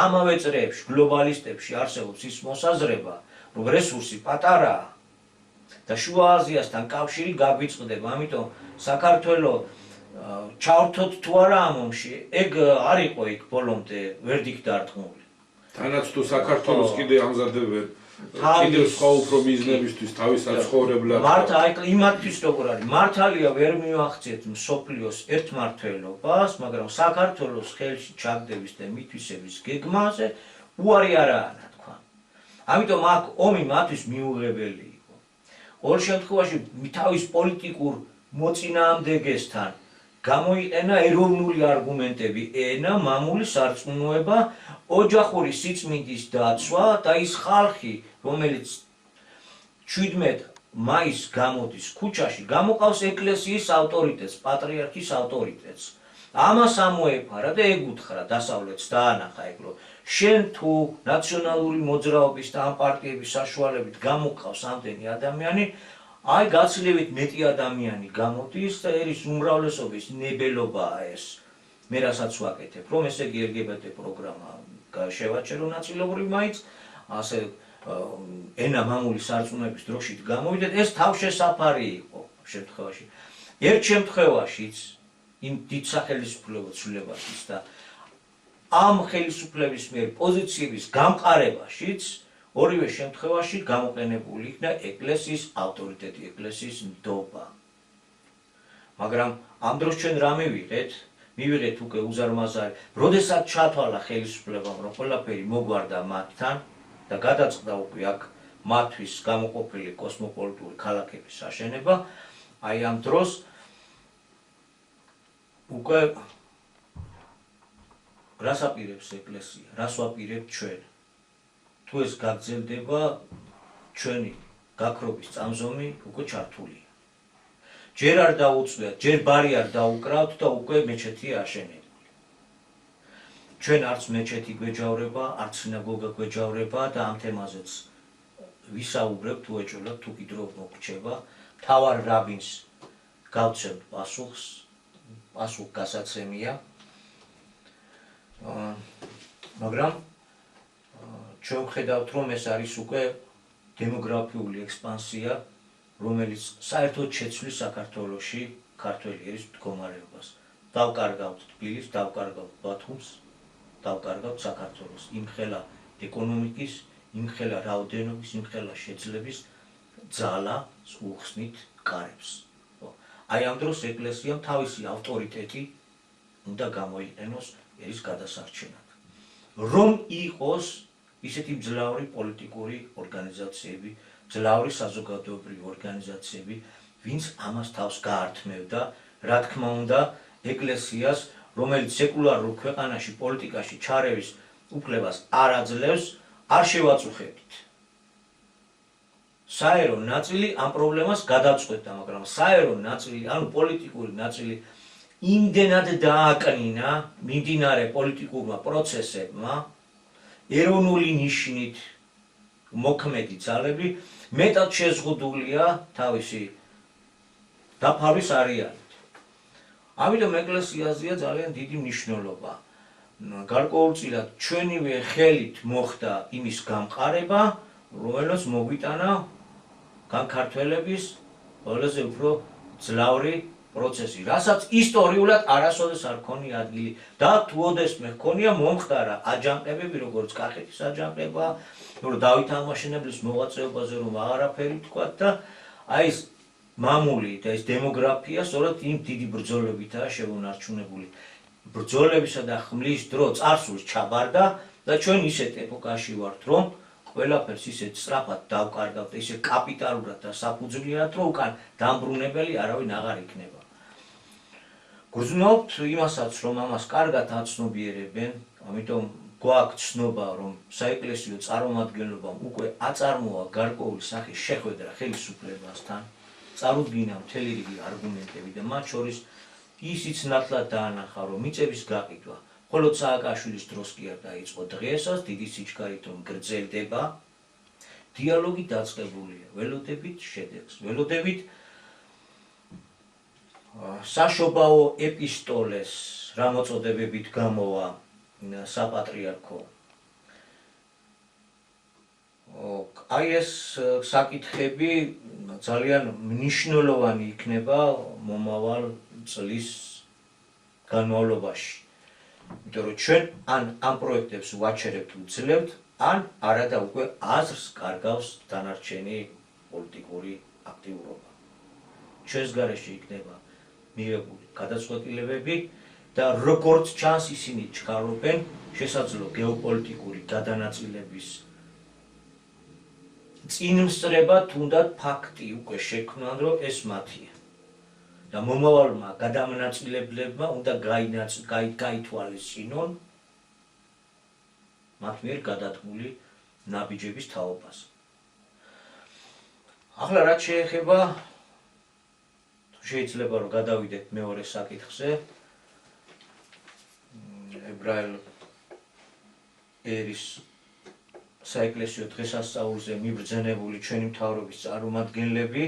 [SPEAKER 2] ამავე წრეებში გლობალისტებში არსებობს ის მოსაზრება, რომ რესურსი პატარაა და შუა აზიასთან კავშირი გაგვიწყდება, ამიტომ საქართველოს ჩავრთოთ თუ არა ამ ომში, ეგ არ იყო იქ ბოლომდე ვერდიქტი დარტყმული.
[SPEAKER 1] თანაც თუ საქართველოს კიდე ამზადებენ კიდევ სხვა უფრო მიზნებისთვის თავის საცხოვრებლად.
[SPEAKER 2] იმათთვის როგორ არის, მართალია ვერ მივახციეთ მსოფლიოს ერთმართველობას, მაგრამ საქართველოს ხელში ჩაგდების და მითვისების გეგმაზე უარი არაა ნათქვა. ამიტომ აქ ომი მათთვის მიუღებელი იყო. ყოველ შემთხვევაში თავის პოლიტიკურ მოწინააღმდეგესთან გამოიყენა ეროვნული არგუმენტები, ენა, მამული სარწმუნოება, ოჯახური სიწმინდის დაცვა და ის ხალხი, რომელიც 17 მაისს გამოდის ქუჩაში, გამოყავს ეკლესიის ავტორიტეტს, პატრიარქის ავტორიტეტს. ამას ამოეფარა და ეგუთხრა დასავლეთს დაანახა ეგ რომ შენ თუ ნაციონალური მოძრაობის და ამ პარტიების საშუალებით გამოყავს ამდენი ადამიანი, აი გაცილებით მეტი ადამიანი გამოდის და ერის უმრავლესობის ნებელობაა ეს. მე რასაც ვაკეთებ, რომ ესე იგი LGBT პროგრამა შევაჩერო ნაწილობრივ მაინც, ასე ენა მამული სარწმუნოების დროშით გამოვიდეთ, ეს თავშესაფარი იყო შემთხვევაში. ერთ შემთხვევაშიც იმ დიდ სახელმწიფოებაშიც და ამ ხელისუფლების მიერ პოზიციების გამყარებაშიც ორივე შემთხვევაში გამოყენებული იქნა ეკლესიის ავტორიტეტი, ეკლესიის ნდობა. მაგრამ ამ დროს ჩვენ რა მივიღეთ უკვე უზარმაზარი, როდესაც ჩათვალა ხელისუფლებამ რომ ყველაფერი მოგვარდა მათთან და გადაწყდა უკვე აქ მათთვის გამოყოფილი კოსმოპოლიტური ქალაქების აშენება, აი ამ დროს უკვე რას აპირებს ეკლესია, რას ვაპირებთ ჩვენ? თუ ეს გაგრძელდება, ჩვენი გაქრობის წამზომი უკვე ჩართულია. ჯერ არ დაუწვიათ, ჯერ ბარი არ დაუკრავთ და უკვე მეჩეთია აშენებული. ჩვენ არც მეჩეთი გვეჯავრება, არც სინაგოგა გვეჯავრება და ამ თემაზეც ვისაუბრებთ, უეჭველად თუ კიდევ მოგრჩება, მთავარ რაბინს გავცემთ პასუხს, პასუხ გასაცემია. მაგრამ ჩვენ ვხედავთ, რომ ეს არის უკვე დემოგრაფიული ექსპანსია, რომელიც საერთოდ შეცვლის საქართველოში ქართველი ერის მდგომარეობას. დავკარგავთ თბილისს, დავკარგავთ ბათუმს, დავკარგავთ საქართველოს იმხელა ეკონომიკის, იმხელა რაოდენობის, იმხელა შეძლების ძალას უხსნით კარებს. აი ამ დროს ეკლესიამ თავისი ავტორიტეტი უნდა გამოიყენოს ერის გადასარჩენად. რომ იყოს ისეთი მძლავრი პოლიტიკური ორგანიზაციები, მძლავრი საზოგადოებრივი ორგანიზაციები, ვინც ამას თავს გაართმევდა, რა თქმა უნდა, ეკლესიას, რომელიც სეკულარულ ქვეყანაში პოლიტიკაში ჩარევის უფლებას არ აძლევს, არ შევაწუხებთ. საერო ნაწილი ამ პრობლემას გადაწყვეტდა, მაგრამ საერო ნაწილი, ანუ პოლიტიკური ნაწილი იმდენად დააკნინა მიმდინარე პოლიტიკურმა პროცესებმა, ეროვნული ნიშნით მოქმედი ძალები მეტად შეზღუდულია თავისი დაფარვის არეალით. ამიტომ ეკლესიაზეა ძალიან დიდი მნიშვნელობა. გარკვეულწილად ჩვენივე ხელით მოხდა იმის გამყარება, რომელიც მოგვიტანა განქართველების ყველაზე უფრო ძლავრი პროცესი, რასაც ისტორიულად არასოდეს არ ქონია ადგილი და თუ ოდესმე ჰქონია, მომხდარა აჯანყებები, როგორც კახეთის აჯანყება, რომ დავით აღმაშენებლის მოღვაწეობაზე რომ აღარაფერი თქვა და აი ეს მამული და ეს დემოგრაფია სწორედ იმ დიდი ბრძოლებითაა შევუნარჩუნებული. ბრძოლებისა და ხმლის დრო წარსულს ჩაბარდა და ჩვენ ისეთ ეპოქაში ვართ, რომ ყველაფერს ისეთ სწრაფად დავკარგავთ, ისე კაპიტალურად და საფუძვლიანად, რომ უკან დამბრუნებელი არავინ აღარ იქნება. გრძნობთ იმასაც, რომ ამას კარგად აცნობიერებენ, ამიტომ გვაქვს ცნობა, რომ საეკლესიო წარმომადგენლობამ უკვე აწარმოა გარკვეული სახის შეხვედრა ხელისუფლებასთან, წარუდგინა მთელი რიგი არგუმენტები და მათ შორის ისიც ნათლად დაანახა, რომ მიწების გაყიდვა მხოლოდ სააკაშვილის დროს კი არ დაიწყო, დღესაც დიდი სიჩქარით რომ გრძელდება, დიალოგი დაწყებულია, ველოდებით შედეგს, ველოდებით საშობაო ეპისტოლეს რა მოწოდებებით გამოვა საპატრიარქო. აი ეს საკითხები ძალიან მნიშვნელოვანი იქნება მომავალ წლის განმავლობაში. იმიტომ რომ ჩვენ ან ამ პროექტებს ვაჩერებთ, ვძლევთ, ან არადა უკვე აზრს კარგავს დანარჩენი პოლიტიკური აქტიურობა. ჩვენს გარეშე იქნება მიღებული გადაწყვეტილებები და როგორც ჩანს ისინი ჩქარობენ შესაძლო გეოპოლიტიკური გადანაწილების წინმსწრება თუნდაც ფაქტი უკვე შექმნან, რომ ეს მათია. და მომავალმა გადამნაწილებლებმა უნდა გაითვალისწინონ მათ მიერ გადადგმული ნაბიჯების თაობას. ახლა რაც შეეხება შეიძლება რომ გადავიდეთ მეორე საკითხზე ებრაელ ერის საეკლესიო დღესასწაულზე მიბრძენებული ჩვენი მთავრობის წარმომადგენლები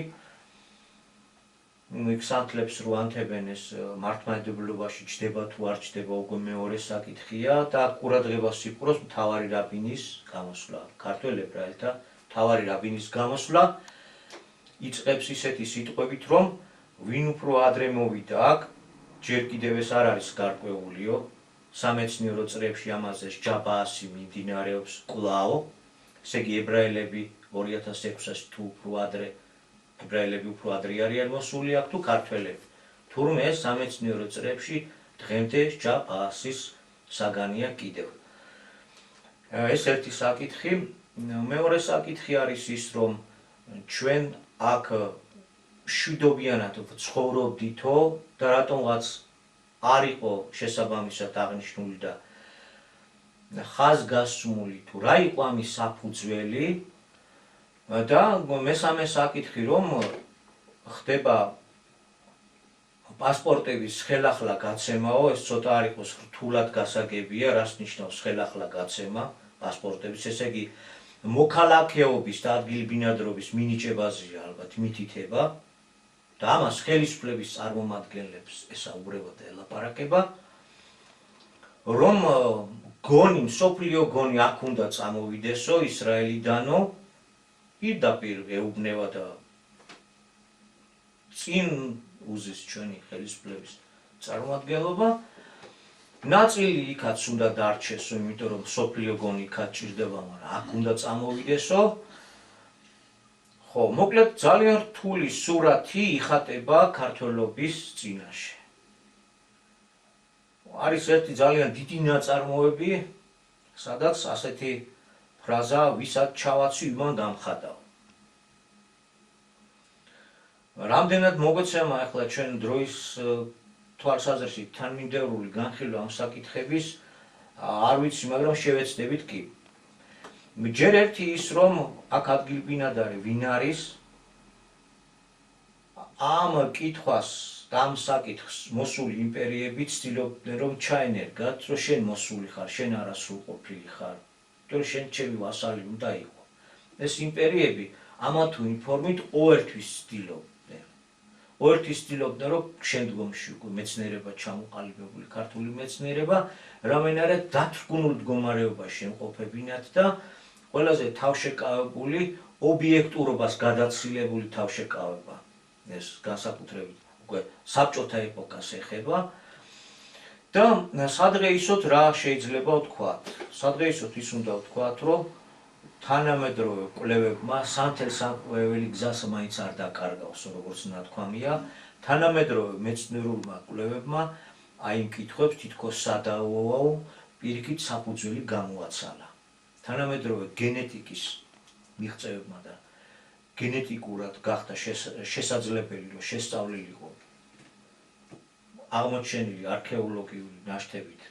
[SPEAKER 2] იქ სანთლებს რო ანთებენ ეს მართლმადიდებლობაში ჩდება თუ არ ჩდება უკვე მეორე საკითხია და ყურადღებას იპყროს მთავარი რაბინის გამოსვლა ქართველ ებრაელთა მთავარი რაბინის გამოსვლა იწყებს ისეთი სიტყვებით რომ ვინ უფრო ადრე მოვიდა აქ ჯერ კიდევ ეს არ არის გარკვეულიო სამეცნიერო წრეებში ამაზე ჯაბაასი მიმდინარეობს კვლავ ესე იგი ებრაელები 2006-ას თუ უფრო ადრე ებრაელები უფრო ადრე არიან მოსული აქ თუ ქართველები თურმე სამეცნიერო წრეებში დღემდე ჯაბაასის საგანია კიდევ ეს ერთი საკითხი მეორე საკითხი არის ის რომ ჩვენ აქ შვიდობიანად ცხოვრობდითო და რატომღაც არ იყო შესაბამისად აღნიშნული და ხაზგასმული თუ რა იყო ამის საფუძველი და მესამე საკითხი რომ ხდება პასპორტების ხელახლა გაცემაო ეს ცოტა არ იყოს რთულად გასაგებია რას ნიშნავს ხელახლა გაცემა პასპორტების ესე იგი მოქალაქეობის და ადგილბინადრობის მინიჭებაზეა ალბათ მითითება და ამას ხელისუფლების წარმომადგენლებს ესაუბრება და ელაპარაკება რომ გონი მსოფლიო გონი აქ უნდა წამოვიდესო ისრაელიდანო პირდაპირ ეუბნება და წინ უზის ჩვენი ხელისუფლების წარმომადგენლობა ნაწილი იქაც უნდა დარჩესო იმიტომ რომ მსოფლიო გონი იქაც ჭირდება მაგრამ აქ უნდა წამოვიდესო ხო მოკლედ ძალიან რთული სურათი იხატება ქართველობის წინაშე არის ერთი ძალიან დიდი ნაწარმოები სადაც ასეთი ფრაზა ვისაც ჩავაცვი იმან გამხადავ რამდენად მოგეცემა ახლა ჩვენ დროის თვალსაზრისით თანმიმდევრული განხილვა ამ საკითხების არ ვიცი მაგრამ შევეცდებით კი ჯერ ერთი ის რომ აქ ადგილბინადარი ვინ არის ამ კითხვას და ამ საკითხს მოსული იმპერიები ცდილობდნენ რომ ჩაენერგათ რომ შენ მოსული ხარ შენ არასრულყოფილი ხარ იმიტომ შენ ჩემი ვასალი უნდა იყო ეს იმპერიები ამა თუ იმ ფორმით ოერთვის ცდილობდნენ რომ შემდგომში უკვე მეცნიერება ჩამოყალიბებული ქართული მეცნიერება რამენარად დათრგუნულ მდგომარეობაში ემყოფებინათ და ყველაზე თავშეკავებული ობიექტურობას გადაცილებული თავშეკავება ეს განსაკუთრებით უკვე საბჭოთა ეპოქას ეხება და სადღეისოდ რა შეიძლება ვთქვათ სადღეისოდ ის უნდა ვთქვათ რომ თანამედროვე კვლევებმა სანთელ-სამკვლეველი გზას მაინც არ დაკარგავს როგორც ნათქვამია თანამედროვე მეცნიერულმა კვლევებმა აი იმ კითხვებს თითქოს სადავოო პირიქით საფუძველი გამოაცალა თანამედროვე გენეტიკის მიღწევებმა და გენეტიკურად გახდა შესაძლებელი რომ შესწავლილიყო აღმოჩენილი არქეოლოგიური ნაშთებით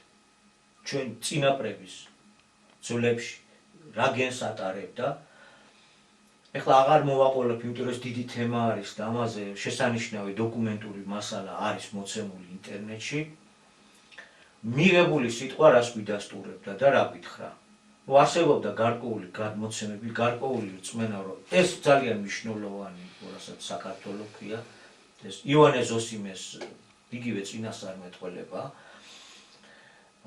[SPEAKER 2] ჩვენ წინაპრების ძვლებში რა გენს ატარებდა ეხლა აღარ მოვაყოლებ იმიტომ რომ ეს დიდი თემა არის და ამაზე შესანიშნავი დოკუმენტური მასალა არის მოცემული ინტერნეტში მიღებული სიტყვა რას გვიდასტურებდა და რა გითხრა არსებობდა გარკვეული გადმოცემები გარკვეული რწმენა რომ ეს ძალიან მნიშვნელოვანი რასაც საქართველოს ქვია ეს ივანე ზოსიმეს იგივე წინასწარმეტყველება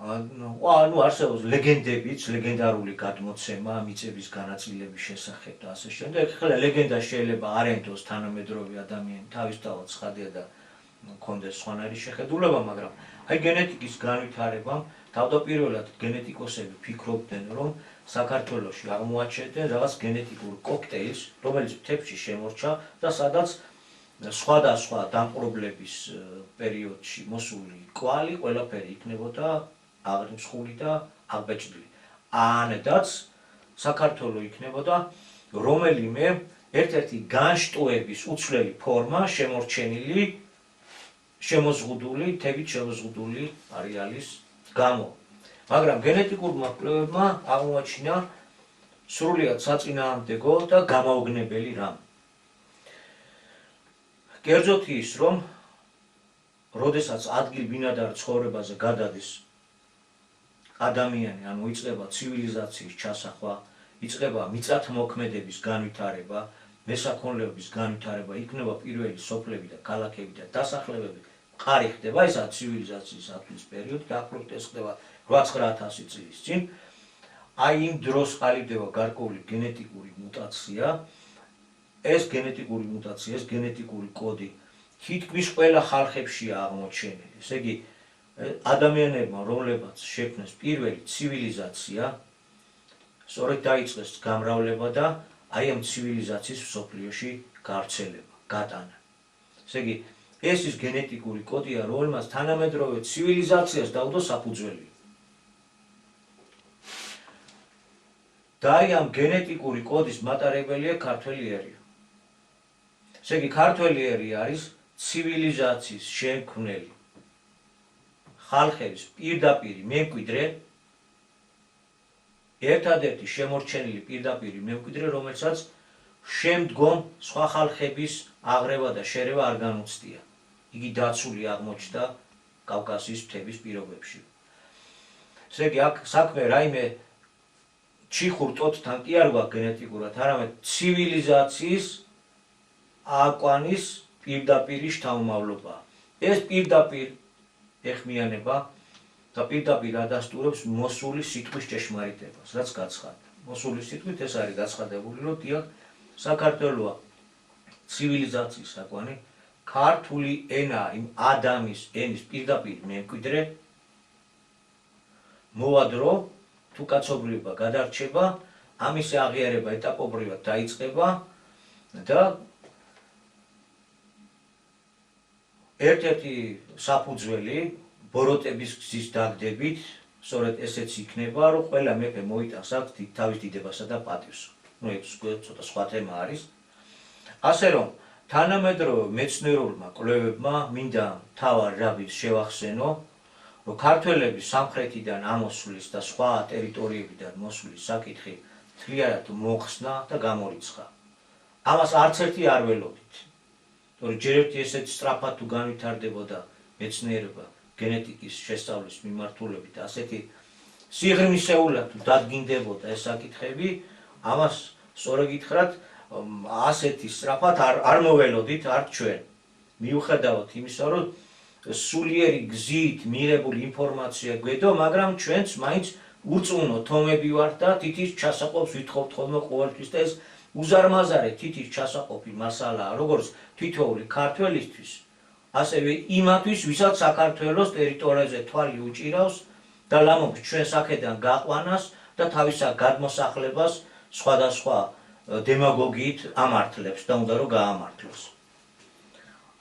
[SPEAKER 2] ანუ არსებობს ლეგენდებიც ლეგენდარული გადმოცემა მიწების განაწილების შესახებ და ასე შემდეგ ხლა ლეგენდა შეიძლება არ ენდოს თანამედროვე ადამიანი თავისთავად ცხადია და მქონდეს სხვანაირი შეხედულება მაგრამ აი გენეტიკის განვითარებამ თავდაპირველად გენეტიკოსები ფიქრობდნენ რომ საქართველოში აღმოაჩენდნენ რაღაც გენეტიკურ კოქტეილს რომელიც მთებში შემორჩა და სადაც სხვადასხვა დამპყრობლების პერიოდში მოსული კვალი ყველაფერი იქნებოდა აღრიმსხული და აღბეჭდილი ანედაც საქართველო იქნებოდა რომელიმე ერთ-ერთი განშტოების უცვლელი ფორმა შემორჩენილი შემოზღუდული თებით შემოზღუდული არეალის გამო მაგრამ გენეტიკურმა კვლევებმა აღმოაჩინა სრულიად საწინააღმდეგო და გამაოგნებელი რამ კერძოდ ის, რომ როდესაც ადგილ-ბინადარ ცხოვრებაზე გადადის ადამიანი, ანუ იწყება ცივილიზაციის ჩასახვა, იწყება მიწათმოქმედების განვითარება, მესაქონლეობის განვითარება, იქნება პირველი სოფლები და ქალაქები და დასახლებები, მყარი ხდება, ესაა ცივილიზაციის ათვლის პერიოდი, დაახლოებით ეს ხდება 8-9,000 წლის წინ. აი იმ დროს ყალიბდება გარკვეული გენეტიკური მუტაცია, ეს გენეტიკური მუტაცია, ეს გენეტიკური კოდი თითქმის ყველა ხალხებშია აღმოჩენილი. ესე იგი, ადამიანებმა, რომლებაც შექმნეს პირველი ცივილიზაცია, სწორედ დაიწყეს გამრავლება და აი ამ ცივილიზაციის მსოფლიოში გავრცელება, გატანა. ესე იგი, ეს ის გენეტიკური კოდია, რომელმაც თანამედროვე ცივილიზაციას დაუდო საფუძველი. და აი ამ გენეტიკური კოდის მატარებელია ქართველი ერი. ესე იგი, ქართველი ერი არის ცივილიზაციის შემქმნელი ხალხების პირდაპირი მემკვიდრე, ერთადერთი შემორჩენილი პირდაპირი მემკვიდრე, რომელსაც შემდგომ სხვა ხალხების აღრევა და შერევა არ განუცდია. იგი დაცული აღმოჩნდა კავკასიის მთების პირობებში. ესე იგი, აქ საქმე რაიმე ჩიხურ ტოტთან კი არ გვაქვს გენეტიკურად, არამედ ცივილიზაციის აკვანის პირდაპირი შთამომავლობა. ეს პირდაპირ ეხმიანება და პირდაპირ ადასტურებს მოსული სიტყვის ჭეშმარიტებას, რაც გაცხადდა. მოსული სიტყვით ეს არის გაცხადებული, რომ დიახ, საქართველოა ცივილიზაციის აკვანი, ქართული ენა იმ ადამის ენის პირდაპირ მემკვიდრე, მოვადრო, თუ კაცობრიობა გადარჩება, ამის აღიარება ეტაპობრივად დაიწყება და ერთ-ერთი საფუძველი ბოროტების გზის დაგდებით, სწორედ ესეც იქნება, რომ ყველა მეფე მოიტანს აქ თავის დიდებასა და პატივს. ეს ცოტა სხვა თემა არის. ასე რომ, თანამედროვე მეცნიერულმა კვლევებმა მინდა მთავარ რაბის შევახსენო, რომ ქართველების სამხრეთიდან ამოსვლის და სხვა ტერიტორიებიდან მოსვლის საკითხი მთლიანად მოხსნა და გამორიცხა. ამას არც ერთი არ ველოდით. თორე ჯერ ერთი ესეთი სწრაფად თუ განვითარდებოდა მეცნიერება გენეტიკის შესწავლის მიმართულებით, ასეთი სიღრმისეულად თუ დადგინდებოდა ეს საკითხები, ამას სწორედ გითხრათ, ასეთი სწრაფად არ მოველოდით, არც ჩვენ. მიუხედავად იმისა, რომ სულიერი გზით მიღებული ინფორმაცია გვედო, მაგრამ ჩვენც მაინც ურწმუნო თომები ვართ და თითის ჩასაყოფს ვითხოვთ ხოლმე ყოველთვის და ეს უზარმაზარი თითის ჩასაყოფი მასალაა, როგორც თითოეული ქართველისთვის, ასევე იმათვის, ვისაც საქართველოს ტერიტორიაზე თვალი უჭირავს და ლამობს ჩვენ აქედან გაყვანას და თავისა გადმოსახლებას სხვადასხვა დემაგოგიით ამართლებს და უნდა რომ გაამართლოს.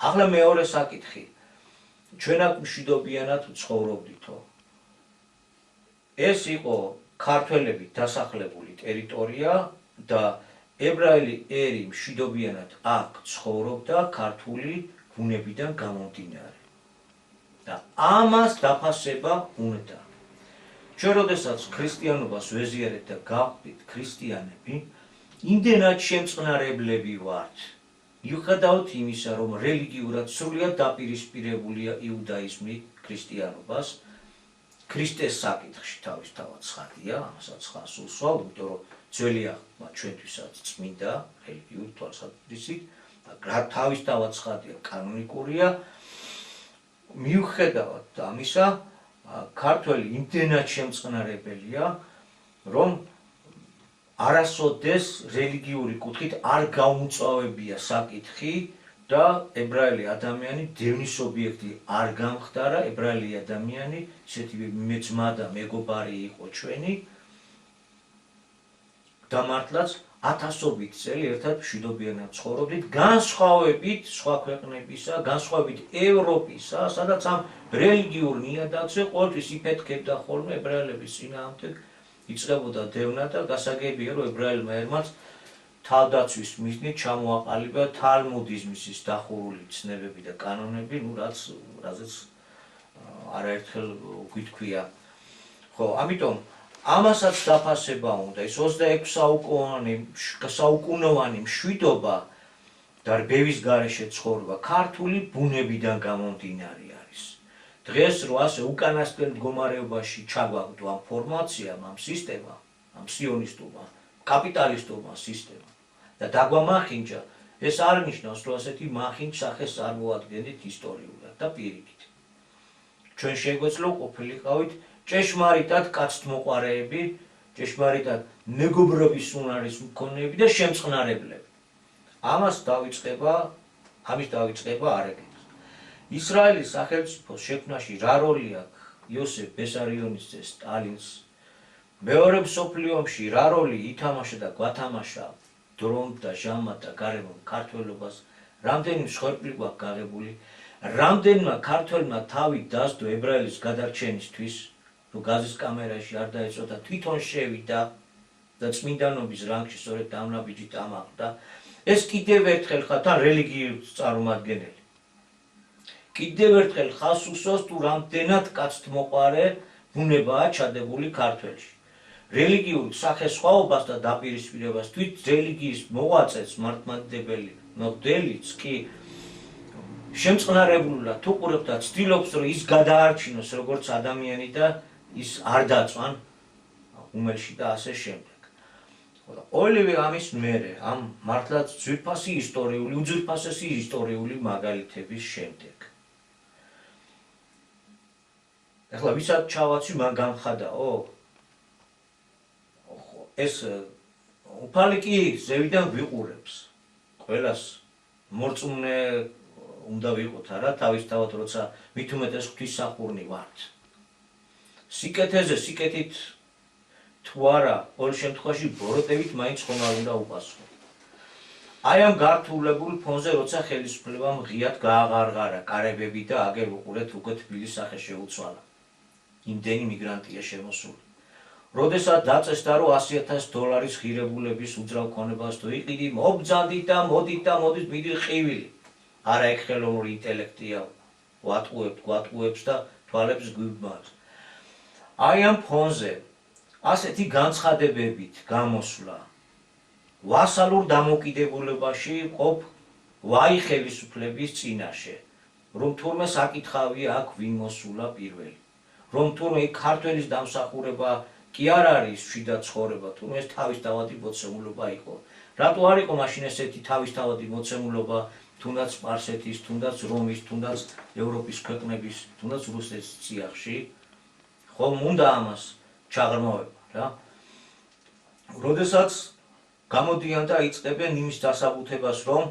[SPEAKER 2] ახლა მეორე საკითხი. ჩვენ აქ მშვიდობიანად ცხოვრობდითო. ეს იყო ქართველებით დასახლებული ტერიტორია და ებრაელი ერი მშვიდობიანად აქ ცხოვრობდა ქართული ბუნებიდან გამომდინარე. და ამას დაფასება უნდა. ჩვენ როდესაც ქრისტიანობას ვეზიარებთ და გავხდით ქრისტიანები, იმდენად შემწყნარებლები ვართ. მიუხედავად იმისა, რომ რელიგიურად სრულიად დაპირისპირებულია იუდაიზმი ქრისტიანობას, ქრისტეს საკითხში თავისთავად ცხადია, ამასაც ხას უსვავ, იმიტომ რომ ძველია ჩვენთვისაც წმინდა რელიგიური თვალსაზრისით და თავისთავად ცხადია, კანონიკურია. მიუხედავად ამისა, ქართველი იმდენად შემწყნარებელია, რომ არასოდეს რელიგიური კუთხით არ გაუმწვავებია საკითხი და ებრაელი ადამიანი დევნის ობიექტი არ გამხდარა, ებრაელი ადამიანი ისეთი მეძმა და მეგობარი იყო ჩვენი და მართლაც ათასობით წელი ერთად მშვიდობიანად ცხოვრობდით, განსხვავებით სხვა ქვეყნებისა, განსხვავებით ევროპისა, სადაც ამ რელიგიურ ნიადაგზე ყოველთვის იფეთქებდა ხოლმე ებრაელების წინააღმდეგ იწყებოდა დევნა და გასაგებია, რომ ებრაელმა ერმაც თავდაცვის მიზნით ჩამოაყალიბა თალმუდიზმის ის დახურული ცნებები და კანონები, რაზეც არაერთხელ გვითქვია. ხო, ამიტომ ამასაც დაფასება უნდა. ეს 26 საუკუნოვანი მშვიდობა და რბევის გარეშე ცხოვრება ქართული ბუნებიდან გამომდინარე არის. დღეს რო ასე უკანასკნელ მდგომარეობაში ჩაგვაგდო ამ ფორმაციამ, ამ სისტემამ, ამ სიონისტურმა, კაპიტალისტურმა სისტემამ და დაგვამახინჯა, ეს არ ნიშნავს, რომ ასეთი მახინჯ სახეს არ მოადგენთ ისტორიულად და პირიქით. ჩვენ შეგვეძლო ყოფილიყავით ჭეშმარიტად კაცთმოყვარეები, ჭეშმარიტად მეგობრობის უნარის მქონეები და შემწყნარებლები. ამის დავიწყება არ ეგრეს. ისრაელის სახელმწიფოს შექმნაში რა როლი აქვს იოსებ ბესარიონის სტალინს, მეორე მსოფლიო ომში რა როლი ითამაშა და გვათამაშა დრომ და ჟამად და გარემო ქართველობას, რამდენი მსხვერპლი გვაქვს გაღებული, რამდენმა ქართველმა თავი დასდო ებრაელის გადარჩენისთვის, რომ გაზის კამერაში არ დაეწოდა, თვითონ შევიდა და წმინდანობის რანგში სწორედ ამ ნაბიჯით ამაყდა. ეს კიდევ ერთხელ ხათა რელიგიური წარმომადგენელი. კიდევ ერთხელ ხას უსვას თუ რამდენად კაცთმოყვარე ბუნებაა ჩადებული ქართველში. რელიგიურ სახესხვაობას და დაპირისპირებას თვით რელიგიის მოღვაწეც მართლმადიდებელი მღვდელიც კი შემწყნარებლად უყურებს და ცდილობს, რომ ის გადაარჩინოს როგორც ადამიანი და ის არ დაწვან უმელში და ასე შემდეგ. ყოველივე ამის მერე, ამ მართლაც უძვირფასესი ისტორიული მაგალითების შემდეგ. ეხლა ვისაც ჩავაცვი, მან გამხადაო? ეს უფალი კი ზევიდან ვიყურებს. ყველას მორწმუნე უნდა ვიყოთ არა, თავისთავად როცა მით უმეტეს ღვთისმსახურნი ვართ. სიკეთეზე სიკეთით თუ არა, ყოველ შემთხვევაში ბოროტებით მაინც ხომ არ უნდა უპასუხო. აი ამ გართულებულ ფონზე როცა ხელისუფლებამ ღიად გააღარღარა კარებები და აგერ უყურეთ უკვე თბილის სახე შეუცვალა. იმდენი მიგრანტია შემოსული. როდესაც დაწესდა, რომ $100,000 ღირებულების უძრავ ქონებას თუ იყიდი, მობძანდით და მოდით მიდი ყივილი. არა ეგ ხელოვნური ინტელექტია, გვატყუებს და თვალებს გვიბმარს. აი ამ ფონზე ასეთი განცხადებებით გამოსვლა ვასალურ დამოკიდებულებაში ყოფ ვაი ხელისუფლების წინაშე, რომ თურმე საკითხავი აქვს ვინ მოსულა პირველი, რომ თურმე ქართველის დამსახურება კი არ არის შიდა ცხოვრება, თურმე ეს თავისთავადი მოცემულობა იყო. რატო არ იყო მაშინ ესეთი თავისთავადი მოცემულობა თუნდაც სპარსეთის, თუნდაც რომის, თუნდაც ევროპის ქვეყნების, თუნდაც რუსეთის წიაღში? ხომ უნდა ამას ჩაღრმავება რა. როდესაც გამოდიან და იწყებენ იმის დასაბუთებას, რომ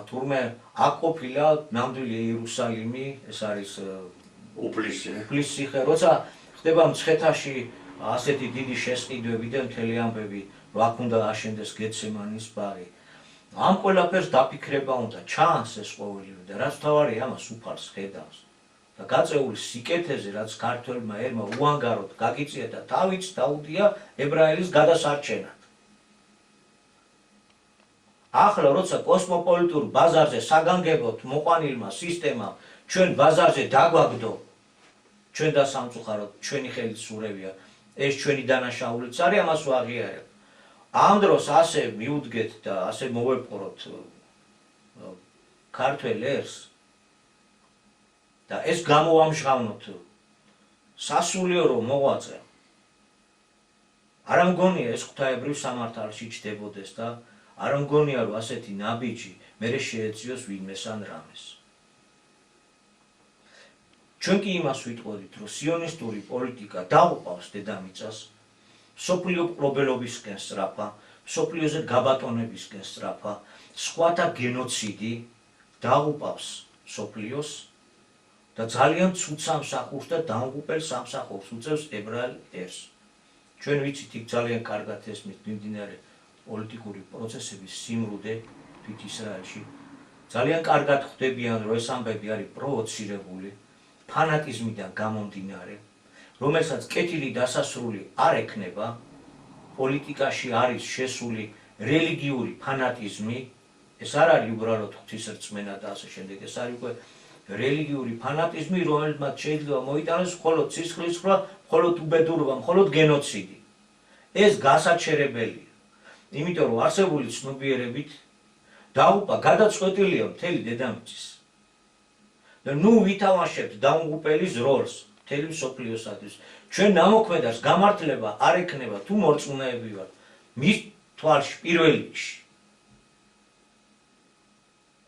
[SPEAKER 2] თურმე აქ ყოფილა ნამდვილი იერუსალიმი, ეს არის უფლის ციხე, როცა ხდება მცხეთაში ასეთი დიდი შესყიდვები და მთელი ამბები, რომ აქ უნდა აშენდეს გეცემანის ბაღი. ამ ყველაფერს დაფიქრება უნდა, ჩანს ეს ყოველივე და რაც თავარია ამას უფალს ხედავს. და გაწეული სიკეთეზე, რაც ქართველმა ერმა უანგაროდ გაგიწია და თავიც დაუდია ებრაელის გადასარჩენად. ახლა როცა კოსმოპოლიტურ ბაზარზე საგანგებოდ მოყვანილმა სისტემამ ჩვენ ბაზარზე დაგვაგდო, ჩვენ დასამწუხაროდ, ჩვენი ხელით სურევია, ეს ჩვენი დანაშაულიც არის, ამას ვაღიარებ. ამ დროს ასე მიუდგეთ და ასე მოვეპყროთ ქართველ ერს და ეს გამოვამჟღავნოთ სასულიერო მოღვაწე. არ მგონია ეს ღვთაებრივ სამართალში ჩდებოდეს და არ მგონია რომ ასეთი ნაბიჯი მერე შეეწიოს ვინმეს ან რამეს. ჩვენ კი იმას ვიტყოდით, რომ სიონისტური პოლიტიკა დაუყავს დედამიწას, მსოფლიო მკვლობელობისკენ სწრაფა, მსოფლიოზე გაბატონებისკენ სწრაფა, სხვათა გენოციდი დაუყავს მსოფლიოს და ძალიან ცუდ სამსახურს და დამღუპელ სამსახურს უწევს ებრაელ ერს. ჩვენ ვიცით იქ ძალიან კარგად ესმით მიმდინარე პოლიტიკური პროცესების სიმრუდე თვით ისრაელში. ძალიან კარგად ხვდებიან, რომ ეს ამბები არის პროვოცირებული, ფანატიზმიდან გამომდინარე, რომელსაც კეთილი დასასრული არ ექნება, პოლიტიკაში არის შესული რელიგიური ფანატიზმი, ეს არ არის უბრალოდ ღვთისრწმენა და ასე შემდეგ, ეს არის უკვე რელიგიური ფანატიზმი, რომელმაც შეიძლება მოიტანოს მხოლოდ სისხლისღვრა, მხოლოდ უბედურობა, მხოლოდ გენოციდი. ეს გასაჩერებელია, იმიტომ რომ არსებული ცნობიერებით დაუპა გადაწყვეტილია მთელი დედამიწის. და ნუ ვითამაშებთ დაუნგუპელის როლს მთელი მსოფლიოსათვის. ჩვენ ნამოქმედებს გამართლება არ ექნება თუ მორწმუნეები ვართ მის თვალში პირველ რიგში.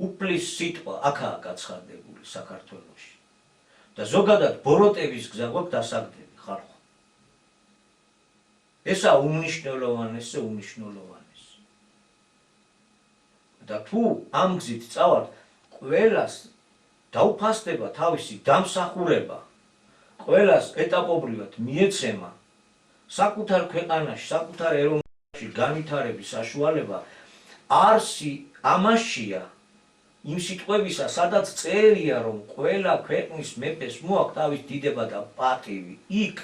[SPEAKER 2] უფლის სიტყვა აქაა გაცხადებული საქართველოში. და ზოგადად ბოროტების გზა გვაქვს დასაგდები ხალხო. ესაა უმნიშვნელოვანესი. და თუ ამ გზით წავართ, ყველას დაუფასდება თავისი დამსახურება, ყველას ეტაპობრივად მიეცემა საკუთარ ქვეყანაში, საკუთარ ეროვნულში განვითარების საშუალება, არსი ამაშია იმ სიტყვებისა, სადაც წერია, რომ ყველა ქვეყნის მეფეს მოაქვს თავის დიდება და პატივი. იქ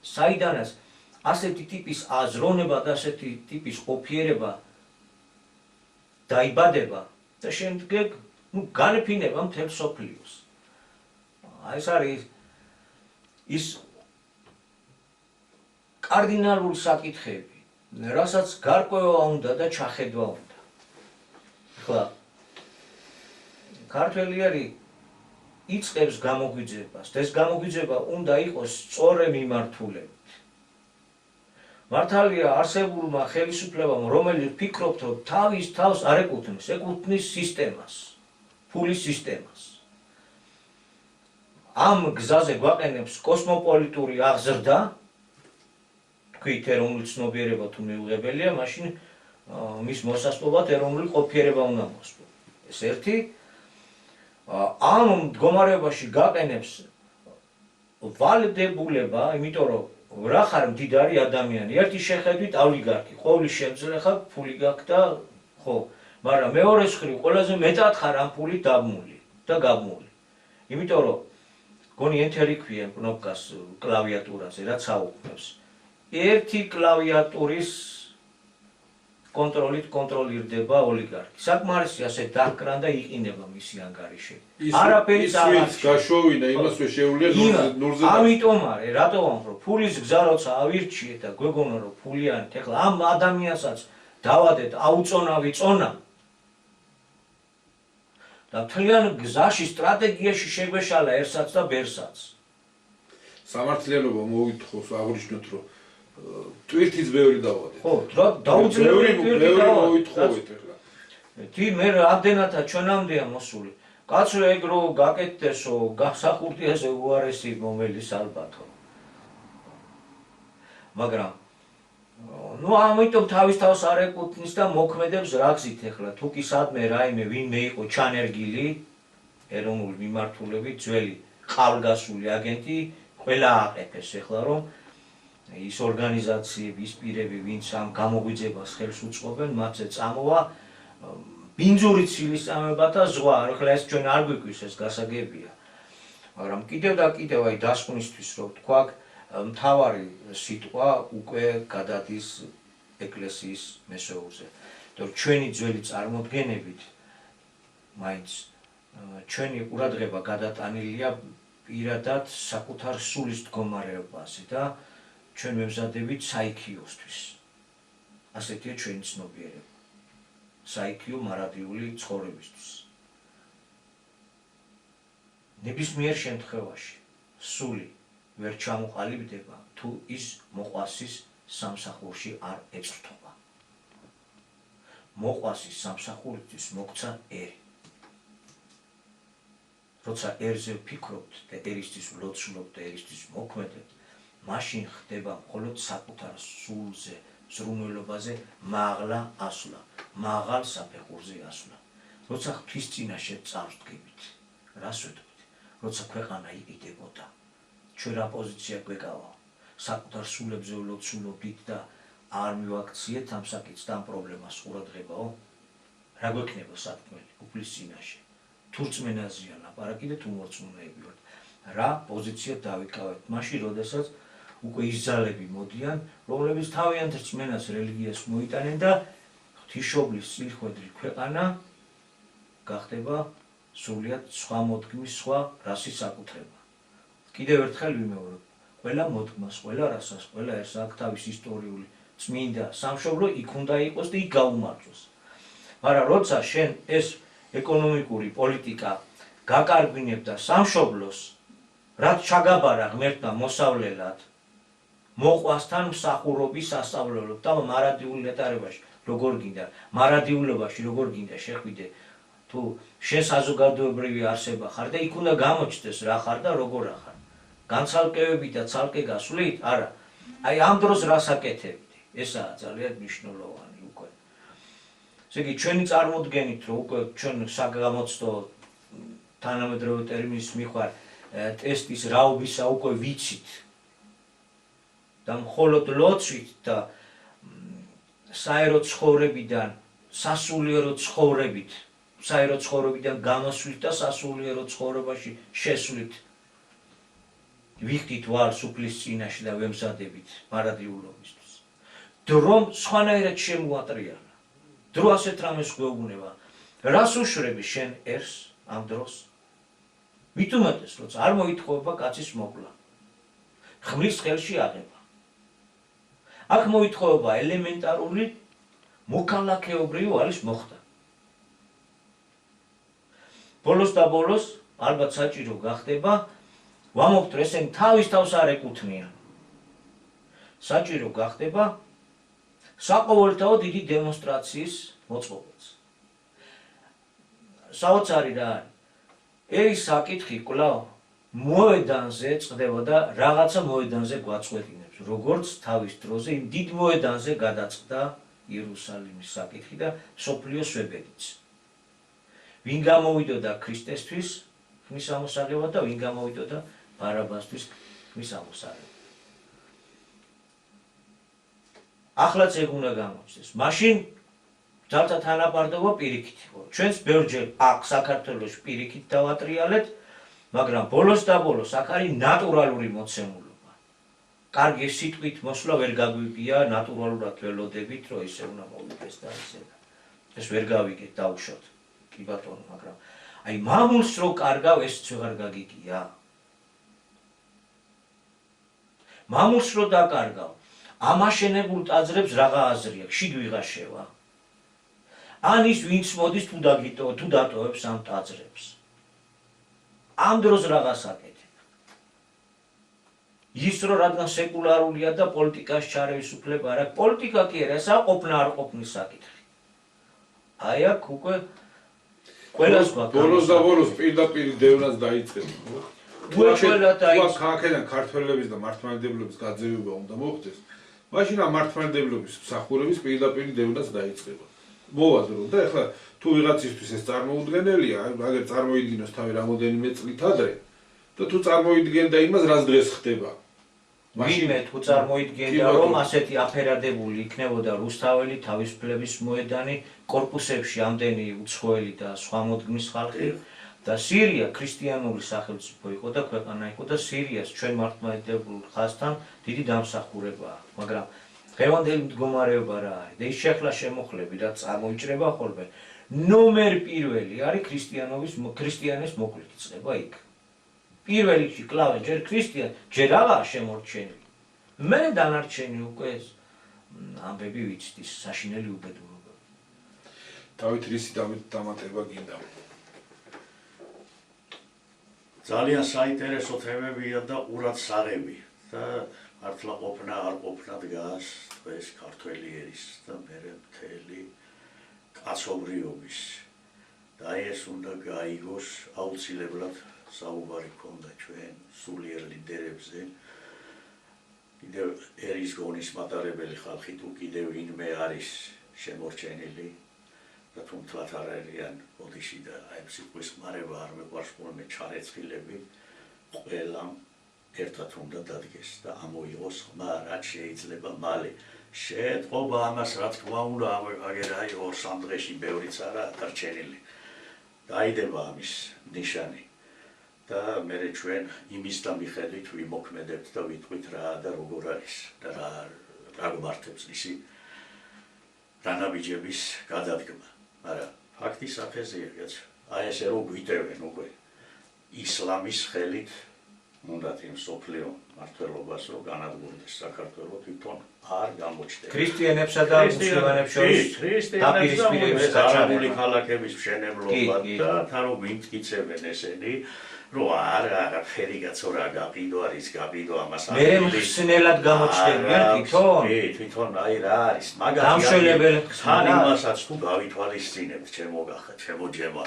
[SPEAKER 2] საიდანაც ასეთი ტიპის აზროვნება და ასეთი ტიპის ყოფიერება დაიბადება და შემდეგ განეფინება მთელ მსოფლიოს. ეს არის ის კარდინალური საკითხები, რასაც გარკვევა უნდა და ჩახედვა უნდა. ახლა ქართველი არის იწყებს გამოგვიძებას, და ეს გამოგვიძება უნდა იყოს სწორი მიმართულებით. მართალია არსებულმა ხელისუფლებამ, რომელიც ფიქრობთ, რომ თავის თავს არ ეკუთვნის, ეკუთვნის სისტემას, ფულის სისტემას. ამ გზაზე გვაყენებს კოსმოპოლიტური აღზრდა, თქვით ეროვნული ცნობიერება თუ მიუღებელია, მაშინ მის მოსასწრებლად ეროვნული ყოფიერება უნდა მოსწრო. ეს ერთი. ამ მდგომარეობაში გაყენებს ვალდებულება, იმიტომ რომ რა ხარ მდიდარი ადამიანი, ერთი შეხედვით ოლიგარქი, ყოვლის შემძლე ხარ, ფული გაქვს და ხო, მაგრამ მეორეს მხრივ ყველაზე მეტად ხარ ამ ფულით დაბმული და გაბმული. იმიტომ რომ გონი ენტერი ქვია კნოპკას კლავიატურაზე, რაც აუქმებს. ერთი კლავიატურის კონტროლით კონტროლირდება ოლიგარქი. საკმარისია ასე დაკრან და იყინება მისი ანგარიში. არაფერი
[SPEAKER 1] ის გაშვევინა, იმას ვერ შეუძლია ნურზე.
[SPEAKER 2] ამიტომ არის, რატო ვამბობ, რომ ფულის გზა როცა ავირჩიეთ და გვეგონა რომ ფულიანით, ეხლა ამ ადამიანსაც დავადეთ აუწონავი წონა. და მთლიან გზაში, სტრატეგიაში შეგვეშალა ერთსაც და ბერსაც.
[SPEAKER 1] სამართლიანობა მოვითხოვს აღნიშნოთ, რომ ტვირთიც ბევრი დავადეთ.
[SPEAKER 2] ხო, დაუძლებელი ტვირთი
[SPEAKER 1] მოვითხოვეთ ეხლა.
[SPEAKER 2] თი მე ამდენათა ჩვენამდეა მოსული. კაცო ეგრო გაკეთდესო, გასახურდიაზე უარესი მომელის ალბათო. მაგრამ ამიტომ თავის თავს არ ეკუთვნის და მოქმედებს რა გზით ეხლა, თუ კი სადმე რაიმე ვინმე იყო ჩანერგილი ეროვნული მიმართულებით, ძველი ყალგასული აგენტი, ყველა აყეფეს ეხლა რომ ის ორგანიზაციები, ის პირები, ვინც ამ გამოგვიძებას ხელს უწყობენ, მათზე წამოვა ბინძური ცილისწამება და ზღვა. ახლა ეს ჩვენ არ გვიკვირს, ეს გასაგებია. მაგრამ კიდევ და კიდევ აი დასკვნისთვის რომ თქვა, მთავარი სიტყვა უკვე გადადის ეკლესიის მესეურზე. თორემ ჩვენი ძველი წარმოდგენებით მაინც ჩვენი ყურადღება გადატანილია პირადად საკუთარ სულის მდგომარეობაზე და ჩვენ ვემზადებით საიქიოსთვის. ასეთია ჩვენი ცნობიერება. საიქიო მარადიული ცხოვრებისთვის. ნებისმიერ შემთხვევაში სული ვერ ჩამოყალიბდება, თუ ის მოყვასის სამსახურში არ ეწრთობა. მოყვასის სამსახურისთვის მოგცა ერი. როცა ერზე ვფიქრობთ და ერისთვის ვლოცულობთ და ერისთვის მოქმედებთ, მაშინ ხდება მხოლოდ საკუთარ სულზე, ზრუნველობაზე მაღლა ასვლა, მაღალ საფეხურზე ასვლა. როცა ღვთის წინაშე წავსდგებით, რას ვეთქვით? როცა ქვეყანა იყიდებოდა, ჩვენ რა პოზიცია გვეკავა? საკუთარ სულებზე ვლოცულობდით და არ მივაქციეთ ამ საკითხს და ამ პრობლემას ყურადღებაო? რა გვექნება სათქმელი უფლის წინაშე? თუ რწმენაზეა ლაპარაკი და თუ მორწმუნეები ვართ, რა პოზიცია დავიკავეთ? მაშინ, როდესაც უკვე ის ძალები მოდიან, რომლებიც თავიანთ რწმენას რელიგიას მოიტანენ და ღვთისმშობლის წილხვედრი ქვეყანა გახდება სრულიად სხვა მოდგმის, სხვა რასის საკუთრება. კიდევ ერთხელ ვიმეორებ, ყველა მოდგმას, ყველა რასას, ყველა ერთს აქვს თავის ისტორიული წმინდა სამშობლო, იქ უნდა იყოს და იქ გაუმარჯოს. მაგრამ როცა შენ ეს ეკონომიკური პოლიტიკა გაკარგვინებ და სამშობლოს რაც ჩაგაბარა ღმერთმა მოსავლელად მოყვასთან მსახურობის სასწავლებლად და მარადიულ ნეტარებაში როგორ გინდა მარადიულობაში როგორ გინდა შეხვიდე თუ შენ საზოგადოებრივი არსება ხარ და იქ უნდა გამოჩნდეს რა ხარ და როგორ ახარ განცალკევები და ცალკე გასვლით არა აი ამ დროს რას აკეთებდი ესაა ძალიან მნიშვნელოვანი უკვე ესე იგი ჩვენი წარმოდგენით რომ უკვე ჩვენ საგამოცდო თანამედროვე ტერმინის მიხვარ ტესტის რაობისა უკვე ვიცით და მხოლოდ ლოცვით და საერო ცხოვრებიდან სასულიერო ცხოვრებით საერო ცხოვრებიდან გამოსვლით და სასულიერო ცხოვრებაში შესვლით ვიხდით ვარს უფლის წინაშე და ვემზადებით მარადიულობისთვის დრომ სხვანაირად შემოატრიალა დრო ასეთ რამეს გვეუბნება რას უშვრები შენ ერს ამ დროს მით უმეტეს როცა არ მოითხოვება კაცის მოკლა ხმლის ხელში აღება აქ მოითხოვება ელემენტარული მოქალაქეობრივი ვალის მოხდა ბოლოს და ბოლოს ალბათ საჭირო გახდება ვამობთ რომ ესენი თავის თავს არ ეკუთვნიან საჭირო გახდება საყოველთაო დიდი დემონსტრაციის მოწყობაც საოცარი რა არის ეს საკითხი კვლავ მოედანზე წყდება და რაღაცა მოედანზე გვაწყვეტინებს როგორც თავის დროზე იმ დიდ მოედანზე გადაწყდა იერუსალიმის საკითხი და სოფლიოს ვებედიც ვინ გამოვიდოდა ქრისტესთვის ხმის ამოსაღებად და ვინ გამოვიდოდა ბარაბასთვის ხმის ამოსაღებად ახლაც ეგ უნდა გამოჩნდეს მაშინ ძალთა თანაბარდობა პირიქით იყო ჩვენს ბევრჯერ აქ საქართველოში პირიქით დავატრიალეთ მაგრამ ბოლოს და ბოლოს აქ არის ნატურალური მოცემულობა კარგი სიტყვით მოსვლა ვერ გაგვიგია ნატურალურად ველოდებით რომ ისე უნდა მოვიდეს და ისე ეს ვერ გავიგეთ დავუშვათ კი ბატონო მაგრამ აი მამულს რო კარგავ ესეც ვეღარ გაგიგია მამულს რო დაკარგავ ამაშენებულ ტაძრებს რაღა აზრი აქვს შიგ ვიღა შევა ან ის ვინც მოდის თუ დატოვებს ამ ტაძრებს ამ დროს რაღაც აკეთებ ის რო რადგან სეკულარულია და პოლიტიკაში ჩარევის უფლება არ აქვს პოლიტიკა კი არა ესაა ყოფნა არ ყოფნის საკითხი აი აქ უკვე ყველას გვაქვს
[SPEAKER 1] ბოლოს და ბოლოს პირდაპირ დევნას დაიწყება
[SPEAKER 2] ყველა დაიწყება
[SPEAKER 1] აქედან ქართველების და მართლმადიდებლების გაძევება უნდა მოხდეს მაშინ ამ მართლმადიდებლობის მსახურების პირდაპირ დევნას დაიწყება მოვაზრო და ეხლა თუ ვიღაცისთვის ეს წარმოუდგენელია აგერ წარმოიდგინოს თავი რამოდენიმე წლით ადრე და თუ წარმოიდგენდა იმას რას დღეს ხდება
[SPEAKER 2] ვინმე თუ წარმოიდგენდა რომ ასეთი აფერადებული იქნებოდა რუსთაველი თავისუფლების მოედანი კორპუსებში ამდენი უცხოელი და სხვა მოდგმის ხალხი და სირია ქრისტიანული სახელმწიფო იყო და ქვეყანა იყო და სირიას ჩვენ მართლმადიდებულ ხაზთან დიდი დამსახურებაა მაგრამ დღევანდელი მდგომარეობა რა არის და ის შეხლა შემოხლები რაც წარმოიჭრება ხოლმე ნომერ პირველი არის ქრისტიანის მოკლით იწყება იქ პირველ რიგში კლავე ჯერ ქრისტიან ჯერ აღარ შემორჩენილი მე დანარჩენი უკვე ეს ამბები ვიცით ის საშინელი უბედურება
[SPEAKER 1] დავით რისი დამატება გინდა
[SPEAKER 3] ძალიან საინტერესო თემებია და ურაცსაღები და მართლა ყოფნა არ ყოფნა დგას დღეს ქართველი ერის და მერე მთელი კაცობრიობის და ეს უნდა გაიგოს აუცილებლად საუბარი ქონდა ჩვენ სულიერ ლიდერებზე კიდევ ერის გონის მატარებელი ხალხი თუ კიდევ ვინმე არის შემორჩენილი და თუმცა არ არიან ოდიში და აი სიტყვის ხმარება არ მეყვარს ხოლმე ჩარეცხილები ყველამ ერთად უნდა დადგეს და ამოიღოს ხმა რაც შეიძლება მალე შეეთყობა ამას რა თქმა უნდა აგერ აი 2-3 დღეში ბევრიც არა დარჩენილი დაიდება ამის ნიშანი და მე ჩვენ იმის და მიხედვით ვიმოქმედებთ და ვიტყვით რა და როგორ არის და რა გვმართებს ისი რანაბიჯების გადადგმა მაგრამ ფაქტის საფეზია კაცო აი ესე რომ გვიტევენ უკვე ისლამის ხელით უნდათ იმ სოფლიო მმართველობას რომ განადგურდეს საქართველოს თვითონ არ გამოჩნდება.
[SPEAKER 2] ქრისტიანებსა და მუსლიმანებს შორის დაპირისპირების
[SPEAKER 3] არაბული ქალაქების მშენებლობა და თან რომ იმტკიცებენ ესენი რომ არაფერი გაცორა გაბიდო არის გაბიდო ამას
[SPEAKER 2] მე მხსნელად გამოჩნდებიან თვითონ
[SPEAKER 3] თვითონ აი რა არის მაგათი
[SPEAKER 2] დამშველებელი
[SPEAKER 3] თან იმასაც თუ გავითვალისწინებთ ჩემო ჯემა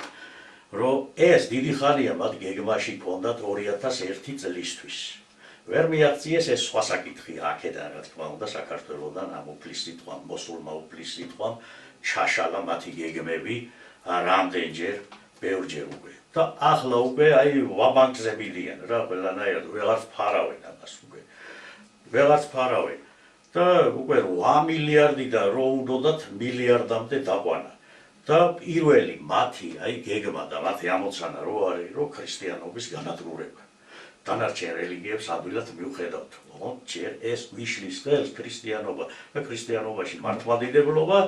[SPEAKER 3] რომ ეს დიდი ხანია მათ გეგმაში ქონდათ 2001 წლისთვის ვერ მიაღწიეს ეს სხვა საკითხია აქედან რა თქმა უნდა საქართველოსთან ამ უფლის სიტყვამ მოსულმა უფლის სიტყვამ ჩაშალა მათი გეგმები რამდენჯერ ბევრჯერ უკვე და ახლა უკვე აი ვაბანკზე მიდიან რა ყველანაირად ვეღარც ფარავენ ამას უკვე ვეღარც ფარავენ და უკვე 8 მილიარდი და რო უნდათ მილიარდამდე დაყვანა და პირველი მათი აი გეგმა და მათი ამოცანა რო არის რომ ქრისტიანობის განადგურება დანარჩენ რელიგიებს ადვილად მიუხედავთ ჯერ ეს ვიშლის ხელს ქრისტიანობა და ქრისტიანობაში მართლმადიდებლობა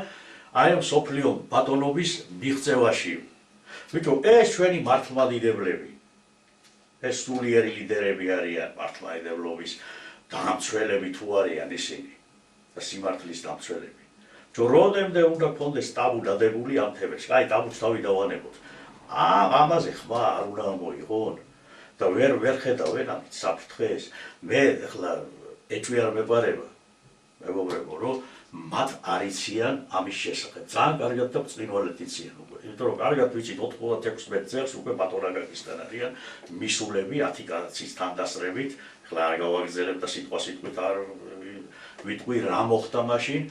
[SPEAKER 3] აი სოფლიო ბატონობის მიღწევაში ვიტო ეს ჩვენი მართლმადიდებლები ეს სულიერი ლიდერები არიან მართლმადიდებლობის დამცველები თუ არიან ისინი და სიმართლის დამცველები ჯოროდემდე უნდა გქონდეს ტაბუ დადებული ამ თემებში აი ტაბუს თავი დავანებოთ ამაზე ხმა არ უნდა მოიღონ და ვერ ხედავენ ამ საფრთხეს მე ახლა ეჭვი არ მეპარება მეგობრებო რომ მათ არიციან ამის შესახებ ძალიან კარგად და წინვალეთ იციან უკვე იმიტომ რომ კარგად ვიცით 96 წელს უკვე პატრონაგისთან არიან მისულები 10 კაცის თანდასრებით ახლა არ გავაგრძელებ და სიტყვით არ ვიტყვი რა მოხდა მაშინ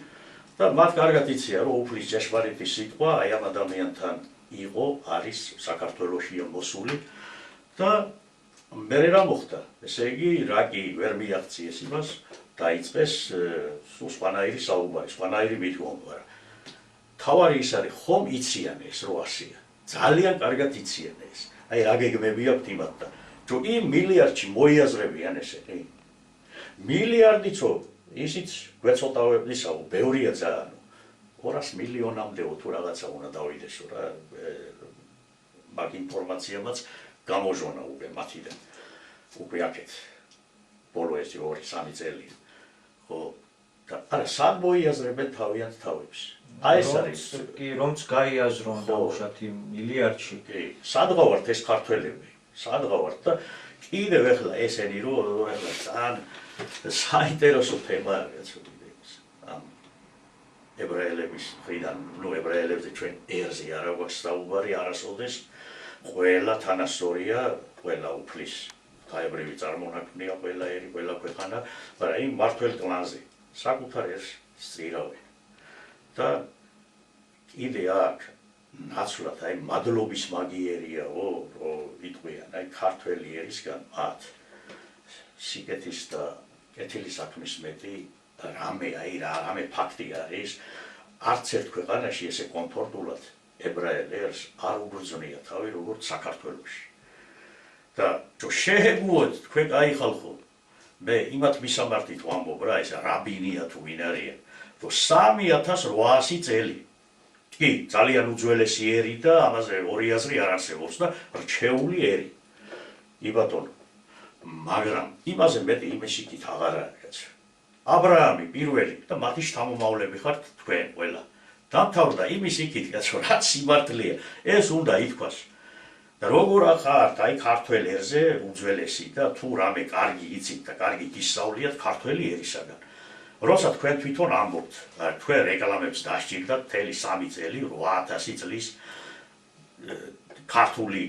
[SPEAKER 3] და მათ კარგად იციან რომ უფლის ჭეშმარიტი სიტყვა აი ამ ადამიანთან იყო არის საქართველოსია მოსული და მე რა მოხდა ესე იგი რა კი ვერ მიაღწიეს იმას დაიწყეს სხვანაირი საუბარი სხვანაირი მითქმა თავარი ის არის ხომ იციან ეს რო ასია ძალიან კარგად იციან ეს აი რა გეგმები აქვს იმათთან რომ იმ მილიარდში მოიაზრებიან ესენი მილიარდიც ისიც გვეცოტავებდისაო ბევრია ძალიან 200 მილიონამდე თუ რაღაცა უნდა დავიდესო რა მაგ ინფორმაციამაც გამოჟონა უკვე მათიდან უკვე აქეთ ბოლო ეს 2-3 წელი ხო და არა სად მოიაზრებენ თავიანთ თავებს აი ეს არის
[SPEAKER 2] კი რომც გაიაზრონ დაუშვათ იმ მილიარდში
[SPEAKER 3] კი სადღავართ ეს ქართველები სადღავართ და კიდევ ახლა ესენი რომ ახლა ძალიან საინტერესო თემა არის ამ ებრაელების მხრიდან ნუ ებრაელებზე ჩვენ ერზე არ აქვს საუბარი არასოდეს ყველა თანასწორია ყველა უფლის თაებრივი წარმონაქმნია ყველა ერი ყველა ქვეყანა მაგრამ იმ მართლ კლანზე საკუთარ ერს სწირავენ და კიდე აქ ნაცვლად აი მადლობის მაგიერიაო რომ იტყვიან აი ქართველი ერისგან მათ სიკეთის და კეთილი საქმის მეტი რამე ფაქტი არის არც ერთ ქვეყანაში ესე კომფორტულად ებრაელ ერს არ უბრძნია თავი როგორც საქართველოში და შეეგუოთ თქვენ აი ხალხო მე იმათ მისამართით ვამბობ რა ეს რაბინია თუ ვინ არიან რომ 3800 წელი კი ძალიან უძველესი ერი და ამაზე ორი აზრი არ არსებობს და რჩეული ერი იბატონო მაგრამ იმაზე მეტი იმისით აღარ არის აბრაამი პირველი და მათი შთამომავლები ხართ თქვენ ყველა დამთავრდა იმის იქით კაცო რა სიმართლეა ეს უნდა ითქვას და როგორ ახართ აი ქართველ ერზე უძველესი და თუ რამე კარგი იცით და კარგი გისწავლიათ ქართველი ერისაგან როცა თქვენ თვითონ ამბობთ თქვენ რეკლამებს დასჭირდათ მთელი 3 წელი 8000 წლის ქართული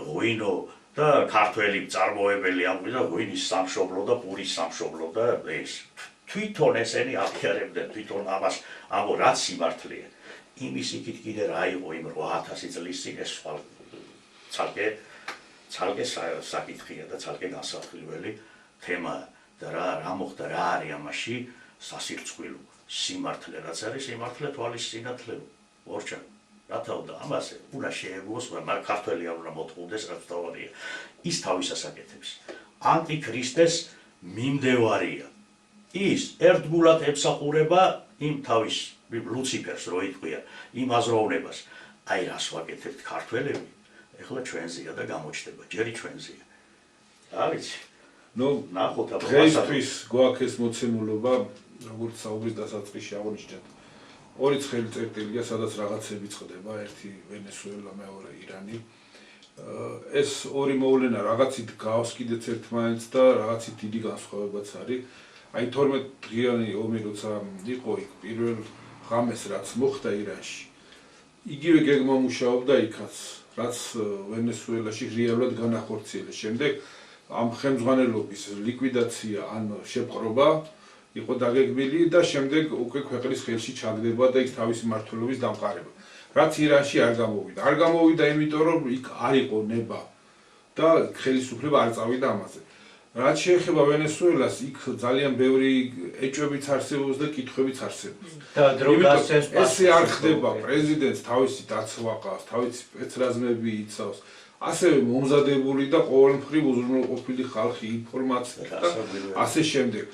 [SPEAKER 3] ღვინო და ქართველი მწარმოებელი ამბობდა ღვინის სამშობლო და პურის სამშობლო და ეს თვითონ ესენი აღიარებდნენ თვითონ ამას ამო რაც სიმართლეა იმის იქით კიდე რა იყო იმ 8000 წლის წინ ეს ცალკე საკითხია და ცალკე განსახილველი თემა და რა მოხდა რა არის ამაში სასირწყვილო სიმართლე რაც არის სიმართლე თვალისწინათლე ორჩა რათავდა ამაზე უნდა შეეგუოს მაგრამ ქართველი არ უნდა მოთხოვდეს რაც თავადია ის თავის ასაკეთებს ანტიქრისტეს მიმდევარია ის ერთგულად ემსახურება იმ თავის ლუციფერს რო იტყვია იმ აზროვნებას აი რას ვაკეთებთ ქართველები ეხლა ჩვენზეა და გამოჩნდება ჯერი ჩვენზეა რა ვიცი.
[SPEAKER 1] ნუ
[SPEAKER 3] ნახოთ აბა
[SPEAKER 1] დღეისთვის გვაქვს ეს მოცემულობა, როგორც საუბრის დასაწყისში აღნიშნეთ. 2 ცხელი წერტილია, სადაც რაღაცები წყდება, ერთი ვენესუელა, მეორე ირანი. ეს ორი მოვლენა რაღაცით გავს კიდეც ერთმანეთს და რაღაცით დიდი განსხვავებაც არის. აი 12 დღიანი ომი როცა იყო იქ პირველ ღამეს რაც მოხდა ირანში. იგივე გეგმა მუშაობდა იქაც, რაც ვენესუელაში რეალურად განახორციელეს. შემდეგ ამ ხელმძღვანელობის ლიკვიდაცია ან შეპყრობა იყო დაგეგმილი და შემდეგ უკვე ქვეყნის ხელში ჩაგდება და იქ თავისი მმართველობის დამყარება. რაც ირანში არ გამოვიდა. არ გამოვიდა იმიტომ რომ იქ არ იყო ნება და ხელისუფლება არ წავიდა ამაზე. რაც შეეხება ვენესუელას, იქ ძალიან ბევრი ეჭვებიც არსებობს და კითხვებიც არსებობს.
[SPEAKER 2] და დრო გასცემს
[SPEAKER 1] ესე არ ხდება, პრეზიდენტს თავისი დაცვა ყავს, თავისი სპეცრაზმები იცავს. ასევე მომზადებული და ყოველმხრივ უზრუნველყოფილი ხალხი ინფორმაციით და ასე შემდეგ.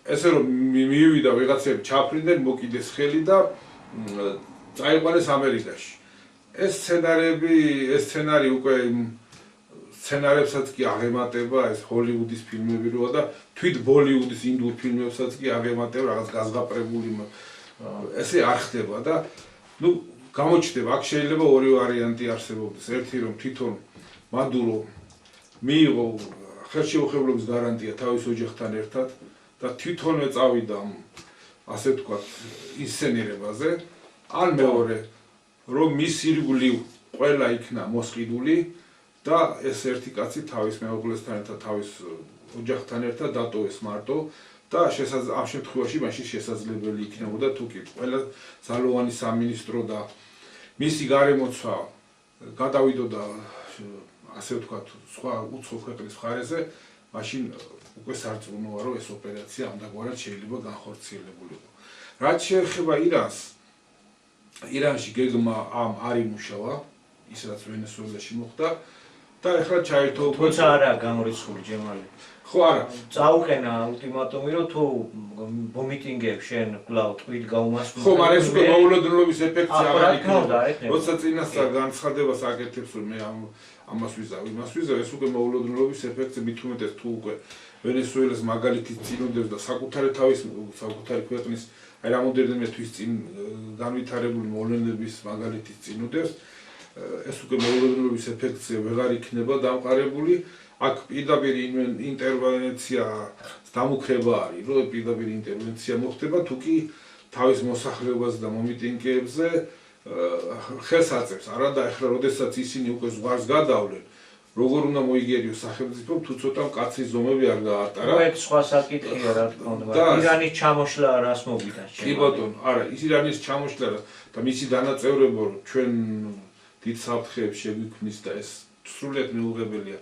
[SPEAKER 1] ესე რომ მივიდა ვიღაცები ჩაფრინდნენ, მოკიდეს ხელი და წაიყვანეს ამერიკაში. ეს სცენარი უკვე სცენარებსაც კი აღემატება, ეს ჰოლივუდის ფილმები როა და თვით ბოლივუდის ინდურ ფილმებსაც კი აღემატება რაღაც გაზღაპრებული ესე არ ხდება და ნუ გამოჩნდება, აქ შეიძლება ორი ვარიანტი არსებობდეს. ერთი რომ თვითონ მადურო მიიღო ხელშეუხებლობის გარანტია თავის ოჯახთან ერთად და თვითონვე წავიდა ასე ვთქვათ ინსცენირებაზე, ან მეორე რომ მის ირგვლივ ყველა იქნა მოსყიდული და ეს ერთი კაცი თავის მეუღლესთან ერთად, თავის ოჯახთან ერთად დატოვეს მარტო და ამ შემთხვევაში მაშინ შესაძლებელი იქნებოდა თუ კი ყველა ძალოვანი სამინისტრო და მისი გარემოცვა გადავიდოდა ასე ვთქვათ სხვა უცხო ქვეყნის მხარეზე, მაშინ უკვე სარწმუნოა რომ ეს ოპერაცია ამდაგვარად შეიძლება განხორციელებულიყო. რაც შეეხება ირანს, ირანში გეგმა არ იმუშავა, ის რაც ვენესუელაში მოხდა და ეხლა ჩაერთო უკვე
[SPEAKER 2] თუმცა არა გამორიცხული ჯემალი.
[SPEAKER 1] ხო არა,
[SPEAKER 2] წაუყენა ულტიმატუმი რომ თუ მომიტინგებს შენ კვლავ twit გაუმასვლი.
[SPEAKER 1] ხო, მაგრამ ეს უკვე მოულოდნელობის ეფექტი აღარ
[SPEAKER 2] იქნება.
[SPEAKER 1] იქნება. როცა წინასწარ განცხადებას აკეთებს რომ მე ამას ვიზავ, იმას ვიზავ, ეს უკვე მოულოდნელობის ეფექტზე მით უმეტეს თუ უკვე ვენესუელას მაგალითით წინოდებს და საკუთარი ქვეყნის აი რამოდენიმე თვის წინ განვითარებული მოვლენების მაგალითით წინოდებს, ეს უკვე მოულოდნელობის ეფექტზე ვეღარ იქნება დამყარებული. აქ პირდაპირ ინტერვენცია დამუქრება არის, რომ პირდაპირ ინტერვენცია მოხდება, თუ კი თავის მოსახლეობაზე და მომიტინგეებზე ხელს აწევს. არა და ახლა როდესაც ისინი უკვე ზღვარს გადავლენ, როგორ უნდა მოიგერიოს სახელმწიფომ, თუ ცოტა მკაცრი ზომები არ გაატარა.
[SPEAKER 2] ეგ სხვა საკითხია რა თქმა უნდა. ირანის ჩამოშლა რას მოგიდა?
[SPEAKER 1] კი ბატონო, არა, ირანის ჩამოშლა და მისი დანაწევრება ჩვენ დიდ საფრთხეებს შეგვიქმნის და ეს სრულიად მიუღებელია.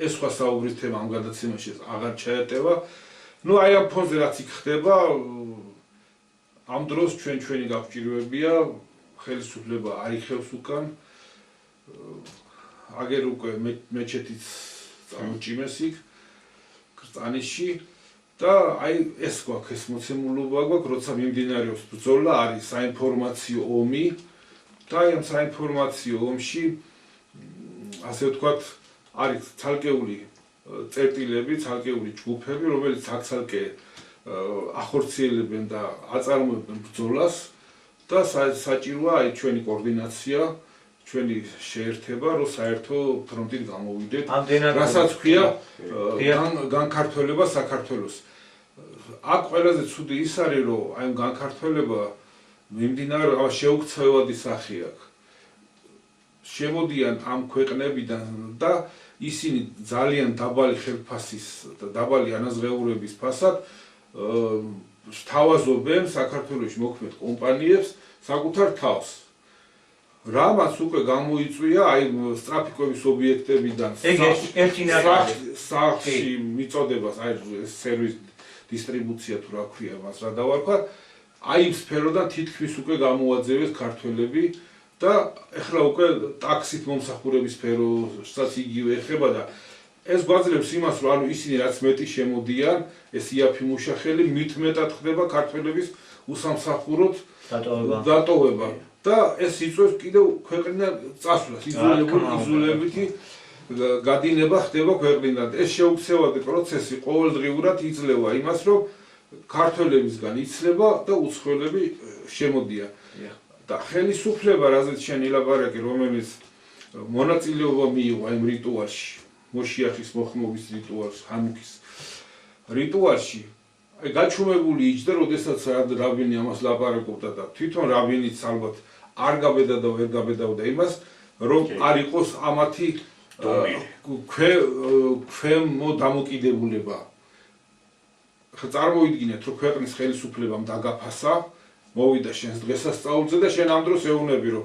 [SPEAKER 1] ეს სხვა საუბრის თემა ამ გადაცემაში აღარ ჩაეტევა. ნუ აი ამ ფონზე რაც იქ ხდება, ამ დროს ჩვენი გაგვჭირვებია, ხელისუფლება არ იხევს უკან. აგერ უკვე მეჩეთიც წამოჭიმეს იქ კრწანისში და აი ეს გვაქვს ეს მოცემულობა გვაქვს, როცა მიმდინარეობს ბრძოლა, არის საინფორმაციო ომი და აი ამ საინფორმაციო ომში ასე ვთქვათ არის ცალკეული წერტილები, ცალკეული ჯგუფები, რომელიც აქ-ცალკე ახორციელებენ და აწარმოებენ ბრძოლას და საჭიროა აი ჩვენი კოორდინაცია, ჩვენი შეერთება, რომ საერთო ფრონტით გამოვიდეთ, რასაც ქვია განქართველება საქართველოს. აქ ყველაზე ცუდი ის არის, რომ აი ამ განქართველება მიმდინარეობს შეუქცევადი სახე აქვს. შემოდიან ამ ქვეყნებიდან და ისინი ძალიან დაბალი ხელფასის და დაბალი ანაზღაურების ფასად სთავაზობენ საქართველოში მოქმედ კომპანიებს საკუთარ თავს. რამაც უკვე გამოიწვია აი სტრაფიკობის ობიექტებიდან სახში მიწოდებას, აი სერვის დისტრიბუცია თუ რა ქვია მას რა დავარქვა, აი იმ სფეროდან თითქმის უკვე გამოაძევეს ქართველები და ეხლა უკვე ტაქსით მომსახურების სფეროსაც იგივე ეხება და ეს გვაძლევს იმას, რომ ანუ ისინი რაც მეტი შემოდიან, ეს იაფი მუშახელი მით მეტად ხდება ქართველების უსამსახუროდ დატოვება და ეს იწვევს კიდევ ქვეყნიდან წასვლას, იზოლებითი გადინება ხდება ქვეყნიდან. ეს შეუცვლელად პროცესი ყოველდღიურად იძლევა იმას, რომ ქართველებისგან იცლება და უცხოელები შემოდიან. და ხელისუფლება, რაზეც შენ ილაპარაკე, რომელიც მონაწილეობა მიიღო იმ რიტუალში, მოშიახის მოხმობის რიტუალს, ჰანუკის რიტუალში, გაჩუმებული იჯდა, როდესაც რაბინი ამას ლაპარაკობდა და თვითონ რაბინიც ალბათ არ გაბედა და ვერ გაბედავდა იმას, რომ არ იყოს ამათი ქვემო დამოკიდებულება. წარმოიდგინეთ, რომ ქვეყნის ხელისუფლებამ დაგაფასა, მოვიდა შენს დღესასწაულზე და შენ ამ დროს ეუბნები, რომ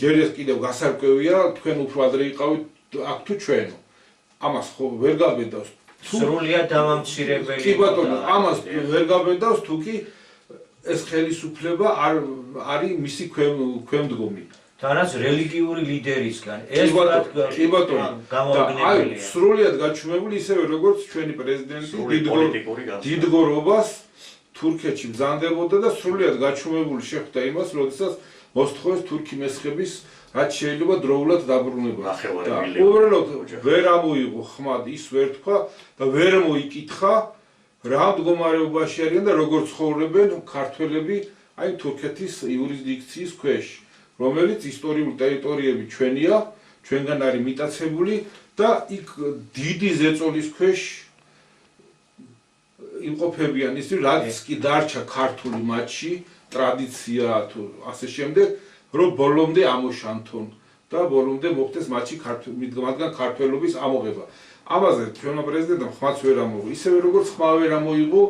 [SPEAKER 1] ჯერ ეს კიდევ გასარკვევია, თქვენ უფრო ადრე იყავით აქ თუ ჩვენო. ამას ხო ვერ გაბედავს.
[SPEAKER 2] სრულიად დამამცირებელი.
[SPEAKER 1] კი ბატონო, ამას ვერ გაბედავს, თუ კი ეს ხელისუფლება არ არის მისი ქვემდგომი.
[SPEAKER 2] თანაც რელიგიური ლიდერისგან.
[SPEAKER 1] ეს კი ბატონო,
[SPEAKER 2] გამოაგნებელია.
[SPEAKER 1] სრულიად გაჩუმებული, ისევე როგორც ჩვენი პრეზიდენტი დიდგორობას თურქეთში ბრძანდებოდა და სრულიად გაჩუმებული შეხვდა იმას, როდესაც მოსთხოვეს თურქი მესხების რაც შეიძლება დროულად დაბრუნება. უბრალოდ ვერ ამოიღო ხმად, ის ვერ თქვა და ვერ მოიკითხა რა მდგომარეობაში არიან და როგორ ცხოვრობენ ქართველები აი თურქეთის იურისდიქციის ქვეშ, რომელიც ისტორიული ტერიტორიები ჩვენია, ჩვენგან არის მიტაცებული და იქ დიდი ზეწოლის ქვეშ იმყოფებიან ის, რაც კი დარჩა ქართული მათში, ტრადიცია თუ ასე შემდეგ, რომ ბოლომდე ამოშანთონ და ბოლომდე მოხდეს მათში მათგან ქართველობის ამოღება. ამაზე ჩვენმა პრეზიდენტმა ხმაც ვერ ამოიღო, ისევე როგორც ხმა ვერ ამოიღო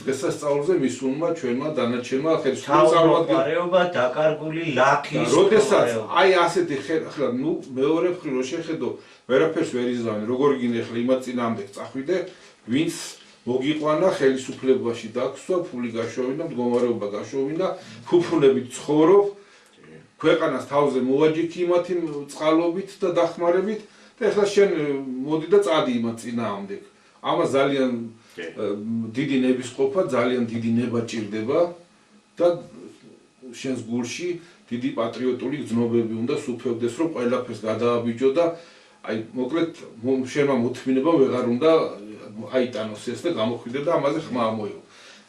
[SPEAKER 1] დღესასწაულზე მისულმა ჩვენმა დანარჩენმა ხელისუფლებამ
[SPEAKER 2] თავმოყარეობა დაკარგული ლაქის.
[SPEAKER 1] როდესაც აი ასეთი ხლა ნუ მეორე მხრივ რო შეხედო, ვერაფერს ვერ იზამენ, როგორ გინდა ხლა იმათ წინამდე წახვიდე, ვინც მოგიყვანა ხელისუფლებაში დაგსვა, ფული გაშოვინა, მდგომარეობა გაშოვინა, ფუფუნებით ცხოვრობ, ქვეყანას თავზე მოვაჯიქი იმათი წყალობით და დახმარებით და ეხლა შენ მოდი და წადი იმათ წინააღმდეგ. ამას ძალიან დიდი ნებისყოფა, ძალიან დიდი ნება ჭირდება და შენს გულში დიდი პატრიოტული გრძნობები უნდა სუფევდეს, რომ ყველაფერს გადააბიჯო და აი მოკლედ შენმა მოთმინება ვეღარ უნდა აიტანოს ეს და გამოხვიდე და ამაზე ხმა ამოიღო.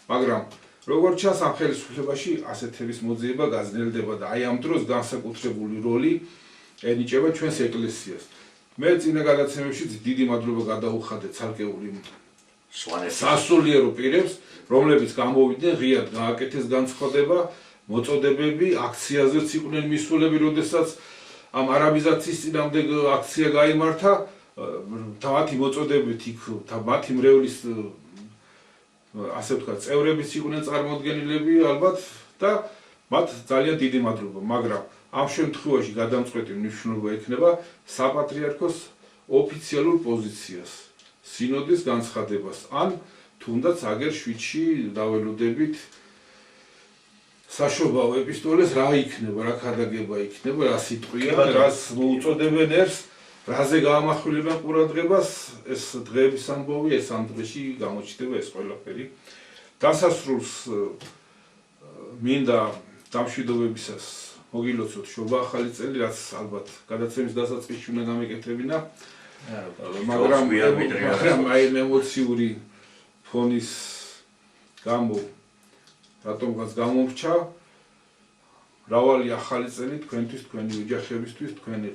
[SPEAKER 1] მაგრამ როგორც ჩანს ამ ხელისუფლებაში ასეთების მოძიება გაძნელდება და აი ამ დროს განსაკუთრებული როლი ენიჭება ჩვენს ეკლესიას. მე წინა გადაცემებში დიდი მადლობა გადაუხადე ცალკეული სასულიერო პირებს, რომლებიც გამოვიდნენ, ღიად გააკეთეს განცხადება, მოწოდებები, აქციაზეც იყვნენ მისულები, როდესაც ამ არაბიზაციის წინამდებ აქცია გაიმართა, მათი მოწოდებით იქ მათი მრევლის ასე ვთქვათ, წევრებიც იყვნენ წარმოდგენილები ალბათ და მათ ძალიან დიდი მადლობა, მაგრამ ამ შემთხვევაში გადამწყვეტი მნიშვნელობა ექნება საპატრიარქოს ოფიციალურ პოზიციას, სინოდის განცხადებას, ან თუნდაც აგერ შვიდში დაველოდებით საშობაო ეპისტოლეს რა იქნება, რა ქადაგება იქნება, რა სიტყვია, რას მოუწოდებენ ერს, რაზე გაამახვილებენ ყურადღებას, ეს დღეების ამბავი, ეს ამ დღეში გამოჩნდება ეს ყველაფერი. დასასრულს მინდა დამშვიდობებისას მოგილოცოთ შობა ახალი წელი, რაც ალბათ გადაცემის დასაწყისში უნდა გამეკეთებინა. მაგრამ აი ემოციური ფონის გამო რატომღაც გამომრჩა მრავალი ახალი წელი თქვენთვის, თქვენი ოჯახებისთვის, თქვენი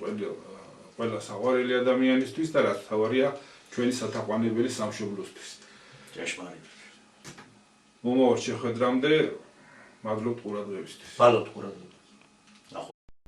[SPEAKER 1] ყველა საყვარელი ადამიანისთვის და რაც თავარია ჩვენი სათაყვანებელი სამშობლოსთვის.
[SPEAKER 3] ჭეშმარიტ.
[SPEAKER 1] მომავალ შეხვედრამდე მადლობთ ყურადღებისთვის.
[SPEAKER 2] მადლობთ ყურადღებისთვის.